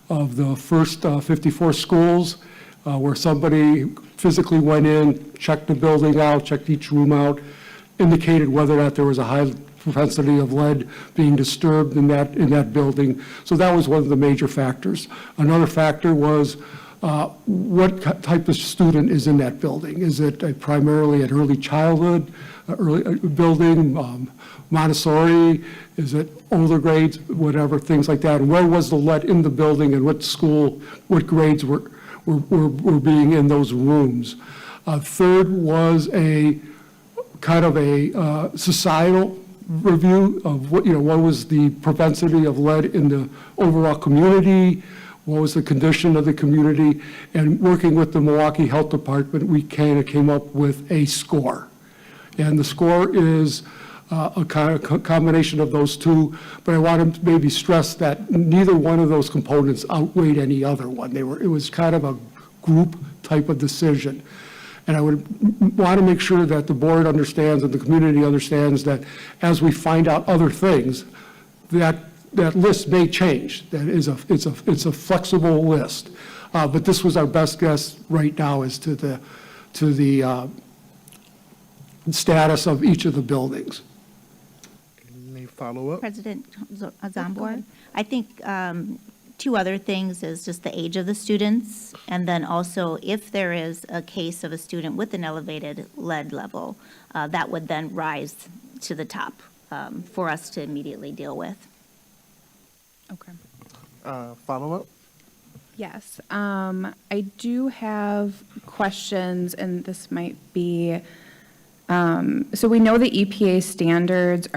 of the first 54 schools where somebody physically went in, checked the building out, checked each room out, indicated whether or not there was a high propensity of lead being disturbed in that building. So that was one of the major factors. Another factor was what type of student is in that building. Is it primarily an early childhood early building, Montessori? Is it older grades, whatever, things like that? And where was the lead in the building, and what school, what grades were being in those rooms? Third was a kind of a societal review of what was the propensity of lead in the overall community, what was the condition of the community, and working with the Milwaukee Health Department, we kind of came up with a score. And the score is a kind of combination of those two, but I want to maybe stress that neither one of those components outweighed any other one. It was kind of a group type of decision. And I would want to make sure that the board understands and the community understands that as we find out other things, that list may change. That is it's a flexible list. But this was our best guess right now as to the status of each of the buildings. Any Follow-up? President Zambor? I think two other things is just the age of the students, and then also if there is a case of a student with an elevated lead level, that would then rise to the top for us to immediately deal with. Okay. Follow-up? Yes, I do have questions, and this might be, so we know the EPA standards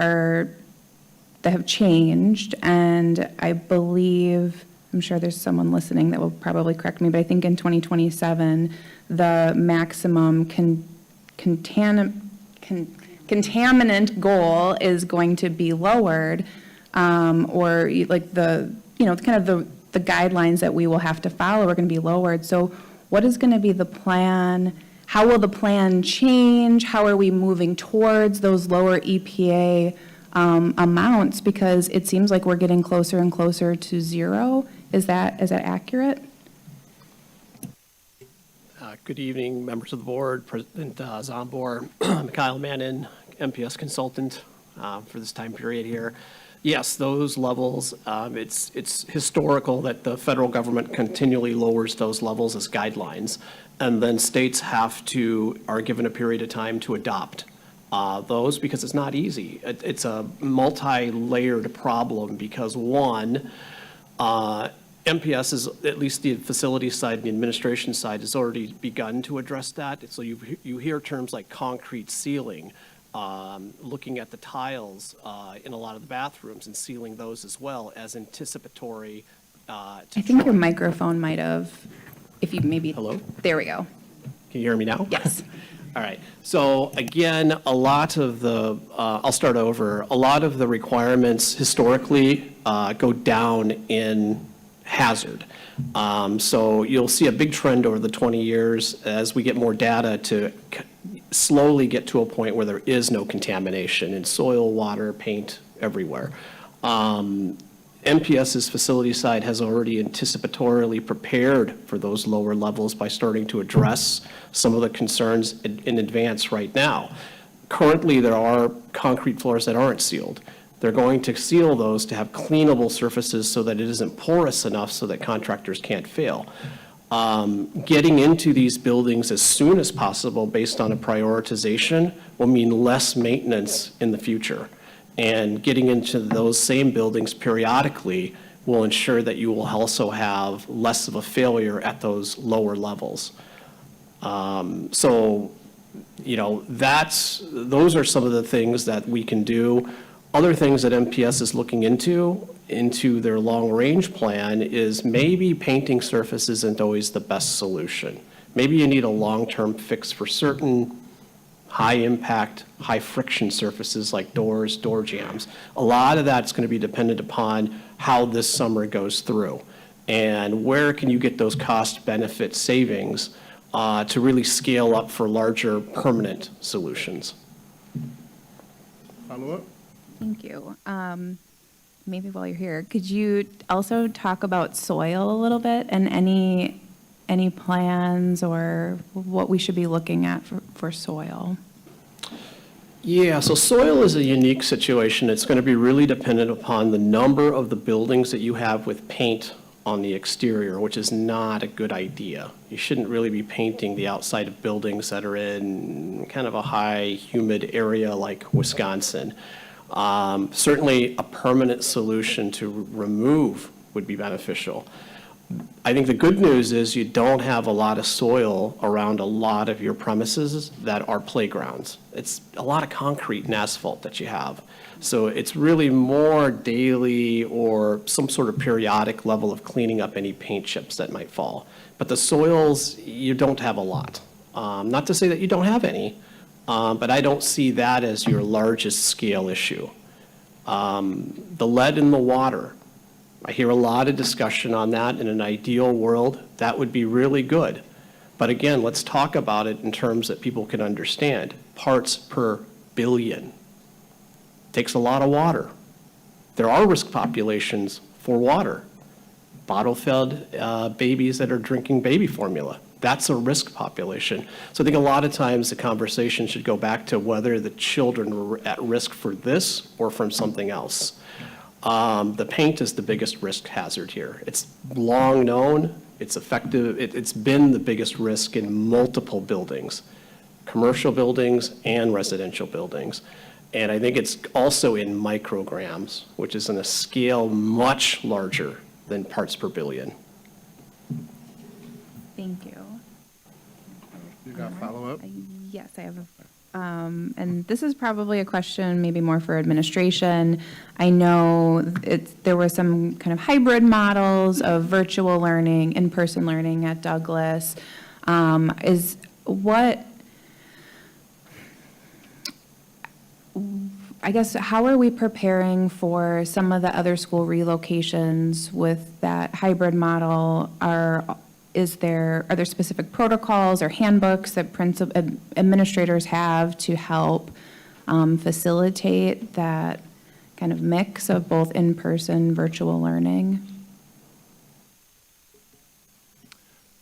that have changed, and I believe, I'm sure there's someone listening that will probably correct me, but I think in 2027, the maximum contaminant goal is going to be lowered, or like the guidelines that we will have to follow are going to be lowered. So what is going to be the plan? How will the plan change? How are we moving towards those lower EPA amounts? Because it seems like we're getting closer and closer to zero. Is that accurate? Good evening, members of the board, President Zambor, Mikhail Manin, MPS consultant for this time period here. Yes, those levels, it's historical that the federal government continually lowers those levels as guidelines, and then states are given a period of time to adopt those, because it's not easy. It's a multi-layered problem because one, MPS is, at least the facility side and the administration side, has already begun to address that. So you hear terms like concrete ceiling, looking at the tiles in a lot of the bathrooms and sealing those as well as anticipatory. I think your microphone might have, if you maybe. Hello? There we go. Can you hear me now? Yes. All right. So again, a lot of the, I'll start over. A lot of the requirements historically go down in hazard. So you'll see a big trend over the 20 years as we get more data to slowly get to a point where there is no contamination in soil, water, paint, everywhere. MPS's facility side has already anticipatorily prepared for those lower levels by starting to address some of the concerns in advance right now. Currently, there are concrete floors that aren't sealed. They're going to seal those to have cleanable surfaces so that it isn't porous enough so that contractors can't fail. Getting into these buildings as soon as possible based on a prioritization will mean less maintenance in the future. And getting into those same buildings periodically will ensure that you will also have less of a failure at those lower levels. So, those are some of the things that we can do. Other things that MPS is looking into their long-range plan is maybe painting surface isn't always the best solution. Maybe you need a long-term fix for certain high-impact, high-friction surfaces like doors, door jambs. A lot of that's going to be dependent upon how this summer goes through and where can you get those cost-benefit savings to really scale up for larger permanent solutions. Follow-up? Thank you. Maybe while you're here, could you also talk about soil a little bit and any plans or what we should be looking at for soil? Yeah, so soil is a unique situation. It's going to be really dependent upon the number of the buildings that you have with paint on the exterior, which is not a good idea. You shouldn't really be painting the outside of buildings that are in kind of a high humid area like Wisconsin. Certainly a permanent solution to remove would be beneficial. I think the good news is you don't have a lot of soil around a lot of your premises that are playgrounds. It's a lot of concrete and asphalt that you have. So it's really more daily or some sort of periodic level of cleaning up any paint chips that might fall. But the soils, you don't have a lot. Not to say that you don't have any, but I don't see that as your largest scale issue. The lead in the water. I hear a lot of discussion on that. In an ideal world, that would be really good. But again, let's talk about it in terms that people can understand. Parts per billion. Takes a lot of water. There are risk populations for water. Bottle-fed babies that are drinking baby formula. That's a risk population. So I think a lot of times the conversation should go back to whether the children were at risk for this or from something else. The paint is the biggest risk hazard here. It's long known, it's effective, it's been the biggest risk in multiple buildings, commercial buildings and residential buildings. And I think it's also in micrograms, which is on a scale much larger than parts per billion. Thank you. You got follow-up? Yes, I have and this is probably a question maybe more for administration. I know there were some kind of hybrid models of virtual learning, in-person learning at Douglas. I guess, how are we preparing for some of the other school relocations with that hybrid model? Are there specific protocols or handbooks that administrators have to help facilitate that kind of mix of both in-person, virtual learning?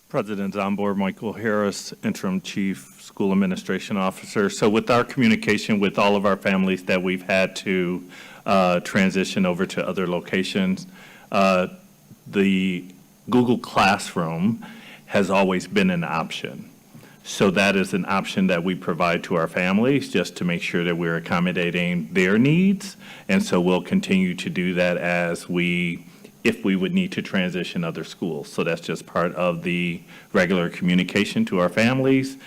President's on board, Michael Harris, Interim Chief School Administration Officer. So with our communication with all of our families that we've had to transition over to other locations, the Google Classroom has always been an option. So that is an option that we provide to our families just to make sure that we're accommodating their needs. And so we'll continue to do that if we would need to transition other schools. So that's just part of the regular communication to our families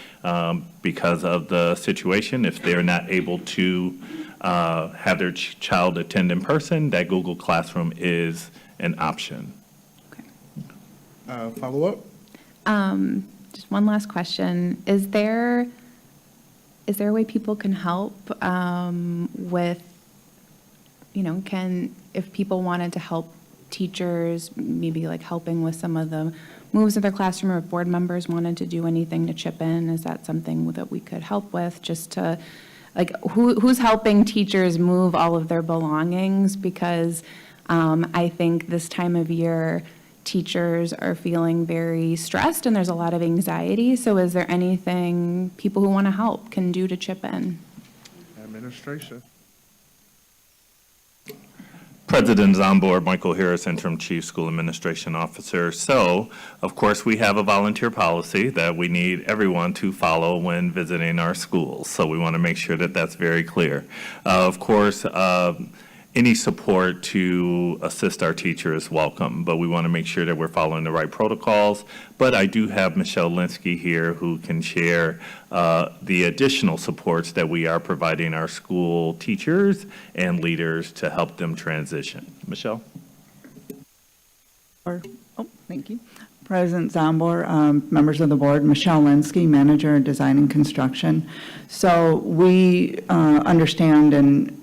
because of the situation. If they're not able to have their child attend in person, that Google Classroom is an option. Follow-up? Just one last question. Is there a way people can help with, if people wanted to help teachers, maybe like helping with some of the moves of their classroom, or if board members wanted to do anything to chip in, is that something that we could help with, just to, who's helping teachers move all of their belongings? Because I think this time of year, teachers are feeling very stressed and there's a lot of anxiety. So is there anything people who want to help can do to chip in? Administration. President's on board, Michael Harris, Interim Chief School Administration Officer. So, of course, we have a volunteer policy that we need everyone to follow when visiting our schools. So we want to make sure that that's very clear. Of course, any support to assist our teacher is welcome, but we want to make sure that we're following the right protocols. But I do have Michelle Linsky here who can share the additional supports that we are providing our school teachers and leaders to help them transition. Michelle? Thank you. President Zombor, members of the board, Michelle Linsky, Manager of Design and Construction. So we understand and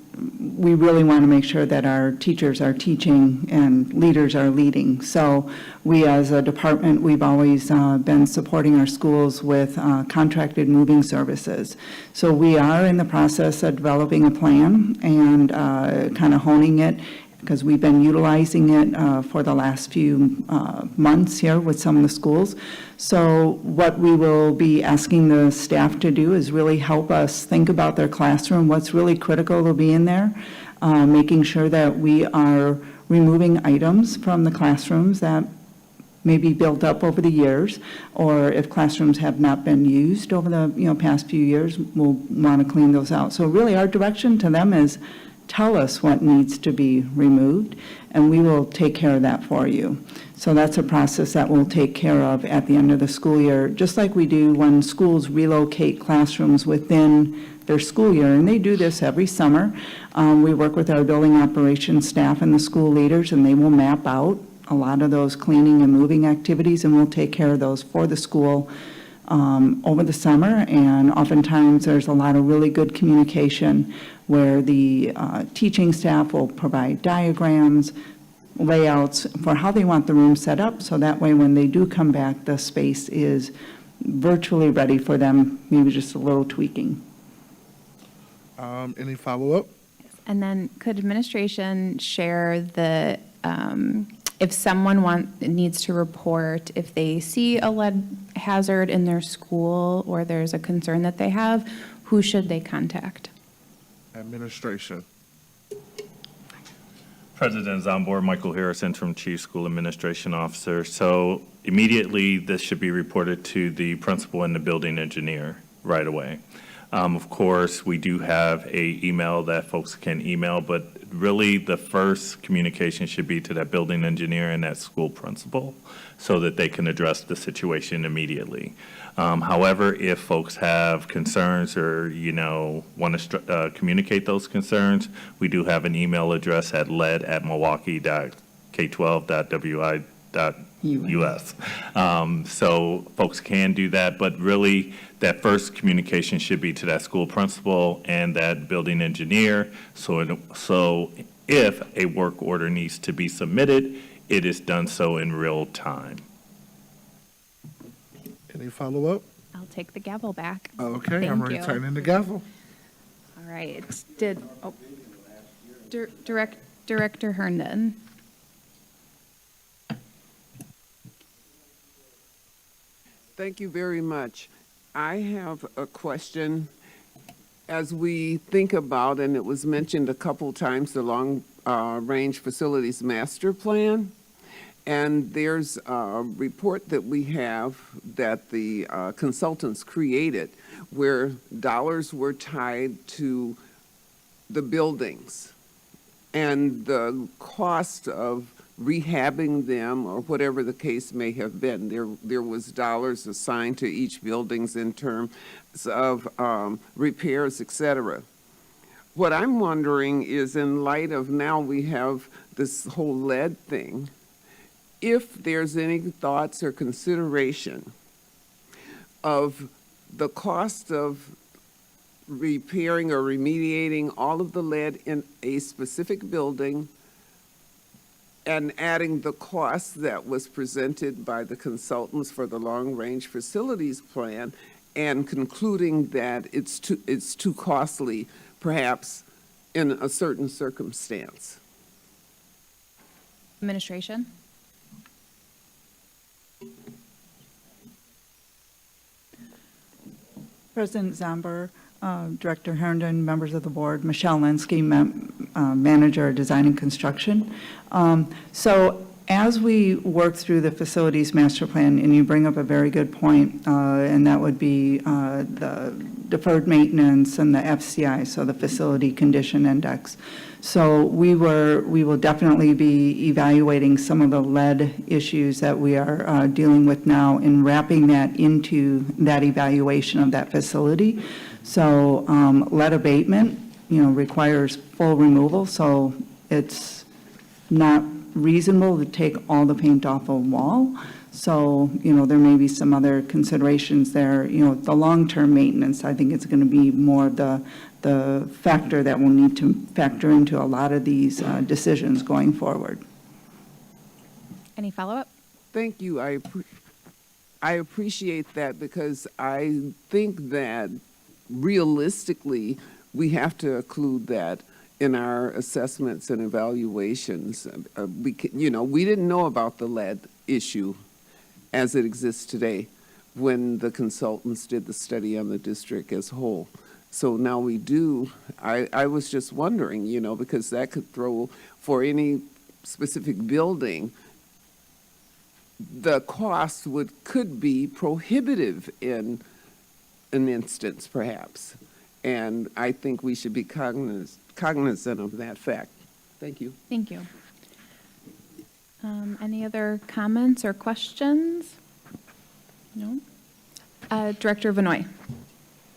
we really want to make sure that our teachers are teaching and leaders are leading. So we as a department, we've always been supporting our schools with contracted moving services. So we are in the process of developing a plan and kind of honing it, because we've been utilizing it for the last few months here with some of the schools. So what we will be asking the staff to do is really help us think about their classroom, what's really critical to be in there, making sure that we are removing items from the classrooms that may be built up over the years, or if classrooms have not been used over the past few years, we'll want to clean those out. So really our direction to them is tell us what needs to be removed, and we will take care of that for you. So that's a process that we'll take care of at the end of the school year, just like we do when schools relocate classrooms within their school year, and they do this every summer. We work with our building operations staff and the school leaders, and they will map out a lot of those cleaning and moving activities, and we'll take care of those for the school over the summer. And oftentimes there's a lot of really good communication where the teaching staff will provide diagrams, layouts for how they want the room set up, so that way when they do come back, the space is virtually ready for them, maybe just a little tweaking. Any follow-up? And then could administration share if someone needs to report if they see a lead hazard in their school or there's a concern that they have, who should they contact? Administration. President Zambor, Michael Harris, Interim Chief School Administration Officer. So immediately, this should be reported to the principal and the building engineer right away. Of course, we do have a email that folks can email, but really the first communication should be to that building engineer and that school principal so that they can address the situation immediately. However, if folks have concerns or, want to communicate those concerns, we do have an email address at led@milwaukee.k12.wi.us. So folks can do that, but really that first communication should be to that school principal and that building engineer. So if a work order needs to be submitted, it is done so in real time. Any follow-up? I'll take the gavel back. Okay, I'm Thank you. returning the gavel. All right, Director Herndon. Thank you very much. I have a question. As we think about, and it was mentioned a couple times, the long-range facilities master plan, and there's a report that we have that the consultants created where dollars were tied to the buildings and the cost of rehabbing them or whatever the case may have been. There was dollars assigned to each buildings in terms of repairs, et cetera. What I'm wondering is, in light of now we have this whole lead thing, if there's any thoughts or consideration of the cost of repairing or remediating all of the lead in a specific building and adding the cost that was presented by the consultants for the long-range facilities plan and concluding that it's too costly, perhaps in a certain circumstance. Administration. President Zambor, Director Herndon, members of the board, Michelle Linsky, Manager of Design and Construction. So as we work through the facilities master plan, and you bring up a very good point, and that would be the deferred maintenance and the FCI, so the Facility Condition Index. So we will definitely be evaluating some of the lead issues that we are dealing with now and wrapping that into that evaluation of that facility. So lead abatement, requires full removal, so it's not reasonable to take all the paint off a wall. So, there may be some other considerations there. The long-term maintenance, I think it's going to be more the factor that we'll need to factor into a lot of these decisions going forward. Any follow-up? Thank you. I appreciate that because I think that realistically, we have to include that in our assessments and evaluations. We didn't know about the lead issue as it exists today when the consultants did the study on the district as a whole. So now we do. I was just wondering, because that could throw, for any specific building, the cost could be prohibitive in an instance, perhaps. And I think we should be cognizant of that fact. Thank you. Thank you. Any other comments or questions? No? Director Vanoy.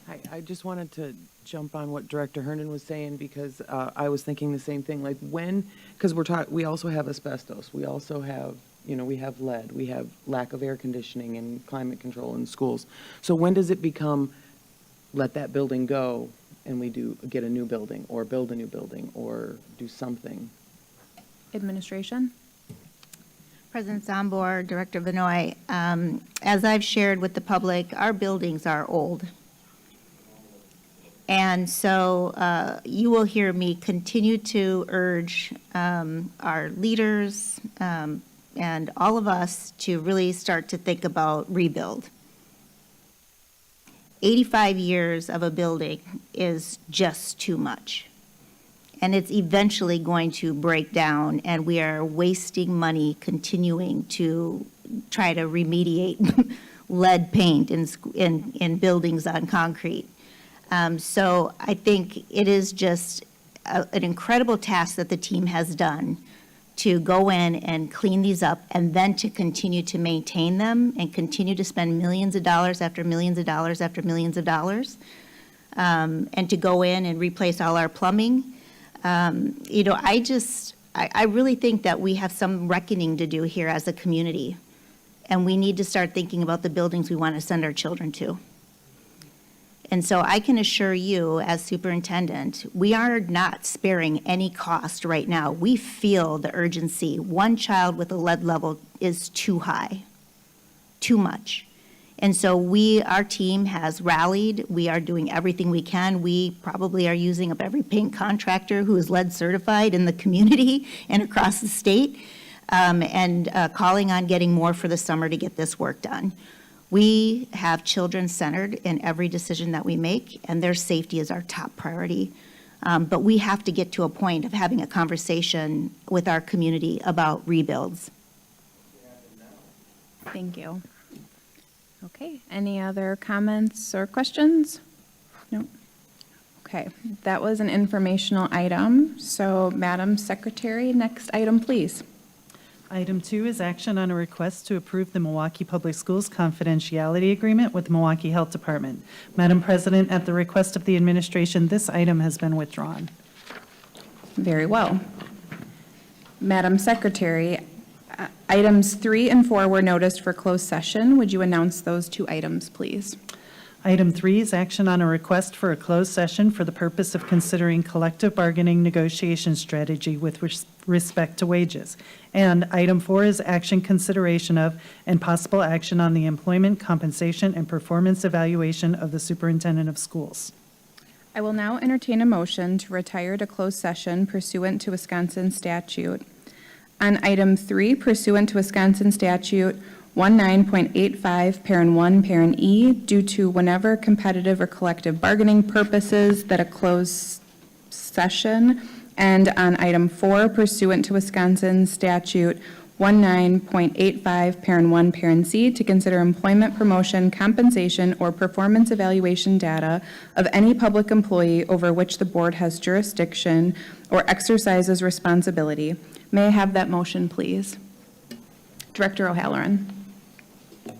Hi, I just wanted to jump on what Director Herndon was saying because I was thinking the same thing. Like because we also have asbestos. We also have, we have lead. We have lack of air conditioning and climate control in schools. So when does it become, let that building go and we get a new building or build a new building or do something? Administration. President Zambor, Director Vanoy, as I've shared with the public, our buildings are old. And so you will hear me continue to urge our leaders and all of us to really start to think about rebuild. 85 years of a building is just too much. And it's eventually going to break down, and we are wasting money continuing to try to remediate lead paint in buildings on concrete. So I think it is just an incredible task that the team has done to go in and clean these up, and then to continue to maintain them and continue to spend millions of dollars after millions of dollars after millions of dollars, and to go in and replace all our plumbing. You know, I really think that we have some reckoning to do here as a community, and we need to start thinking about the buildings we want to send our children to. And so I can assure you, as superintendent, we are not sparing any cost right now. We feel the urgency. One child with a lead level is too high, too much. And so our team has rallied. We are doing everything we can. We probably are using up every paint contractor who is lead certified in the community and across the state, and calling on getting more for the summer to get this work done. We have children centered in every decision that we make, and their safety is our top priority. But we have to get to a point of having a conversation with our community about rebuilds. Thank you. Okay, any other comments or questions? No? Okay, that was an informational item. So, Madam Secretary, next item, please. Item 2 is action on a request to approve the Milwaukee Public Schools confidentiality agreement with the Milwaukee Health Department. Madam President, at the request of the administration, this item has been withdrawn. Very well. Madam Secretary, items 3 and 4 were noticed for closed session. Would you announce those two items, please? Item 3 is action on a request for a closed session for the purpose of considering collective bargaining negotiation strategy with respect to wages. And item 4 is action consideration of and possible action on the employment, compensation, and performance evaluation of the superintendent of schools. I will now entertain a motion to retire to closed session pursuant to Wisconsin statute. On item 3, pursuant to Wisconsin statute 19.85, parent 1, parent E, due to whenever competitive or collective bargaining purposes that a closed session. And on item 4, pursuant to Wisconsin statute 19.85, parent 1, parent C, to consider employment, promotion, compensation, or performance evaluation data of any public employee over which the board has jurisdiction or exercises responsibility. May I have that motion, please? Director O'Halloran.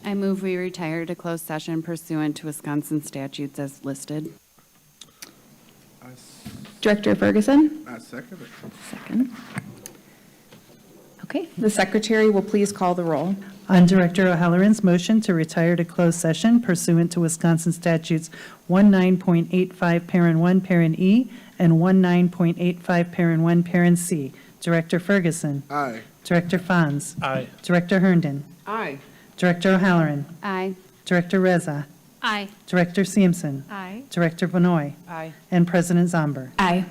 I move we retire to closed session pursuant to Wisconsin statutes as listed. Director Ferguson. I second it. Second. Okay, the secretary will please call the roll. On Director O'Halloran's motion to retire to closed session pursuant to Wisconsin statutes 19.85, parent 1, parent E, and 19.85, parent 1, parent C, Director Ferguson. Aye. Director Fonz. Aye. Director Herndon. Aye. Director O'Halloran. Aye. Director Reza. Aye. Director Sampson. Aye. Director Benoit. Aye. And President Zomber. Aye.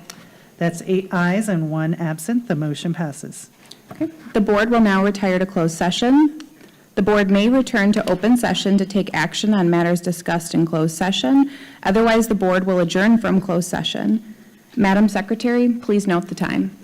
That's 8 ayes and 1 absent. The motion passes. Okay, the board will now retire to closed session. The board may return to open session to take action on matters discussed in closed session. Otherwise, the board will adjourn from closed session. Madam Secretary, please note the time.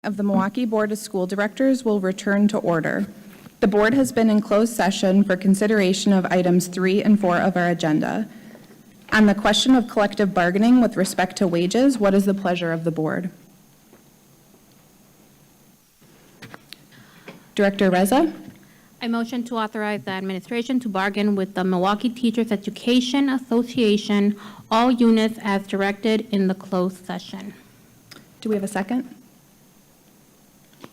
Of the Milwaukee Board of School Directors will return to order. The board has been in closed session for consideration of items 3 and 4 of our agenda. On the question of collective bargaining with respect to wages, what is the pleasure of the board? Director Reza? I motion to authorize the administration to bargain with the Milwaukee Teachers Education Association, all units as directed in the closed session. Do we have a second?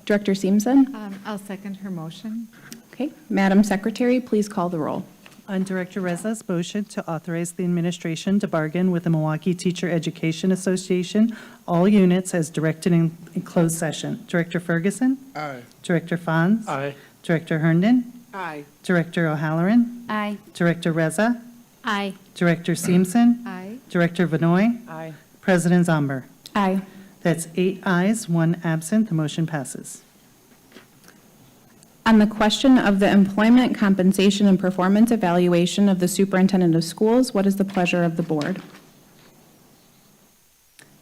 Director Seamson? I'll second her motion. Okay. Madam Secretary, please call the roll. On Director Reza's motion to authorize the administration to bargain with the Milwaukee Teacher Education Association, all units as directed in closed session. Director Ferguson? Aye. Director Fons? Aye. Director Herndon? Aye. Director O'Halloran? Aye. Director Reza? Aye. Director Seamson? Aye. Director Vanoy? Aye. President Zomber? Aye. That's 8 ayes, 1 absent. The motion passes. On the question of the employment, compensation, and performance evaluation of the superintendent of schools, what is the pleasure of the board?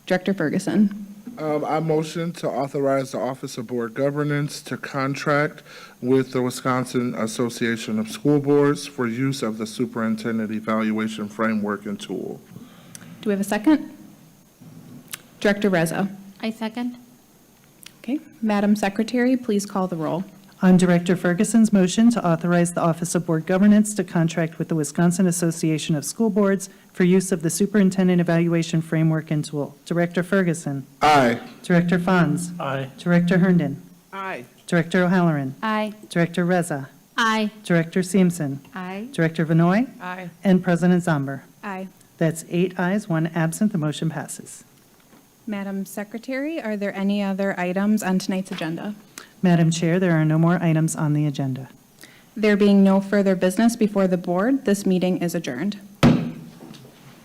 Director Ferguson? I motion to authorize the Office of Board Governance to contract with the Wisconsin Association of School Boards for use of the superintendent evaluation framework and tool. Do we have a second? Director Reza? I second. Okay. Madam Secretary, please call the roll. On Director Ferguson's motion to authorize the Office of Board Governance to contract with the Wisconsin Association of School Boards for use of the Superintendent Evaluation Framework and Tool. Director Ferguson. Aye. Director Fons. Aye. Director Herndon. Aye. Director O'Halloran. Aye. Director Reza. Aye. Director Seamson. Aye. Director Vanoy. Aye. And President Zomber. Aye. That's 8 ayes, 1 absent. The motion passes. Madam Secretary, are there any other items on tonight's agenda? Madam Chair, there are no more items on the agenda. There being no further business before the board, this meeting is adjourned.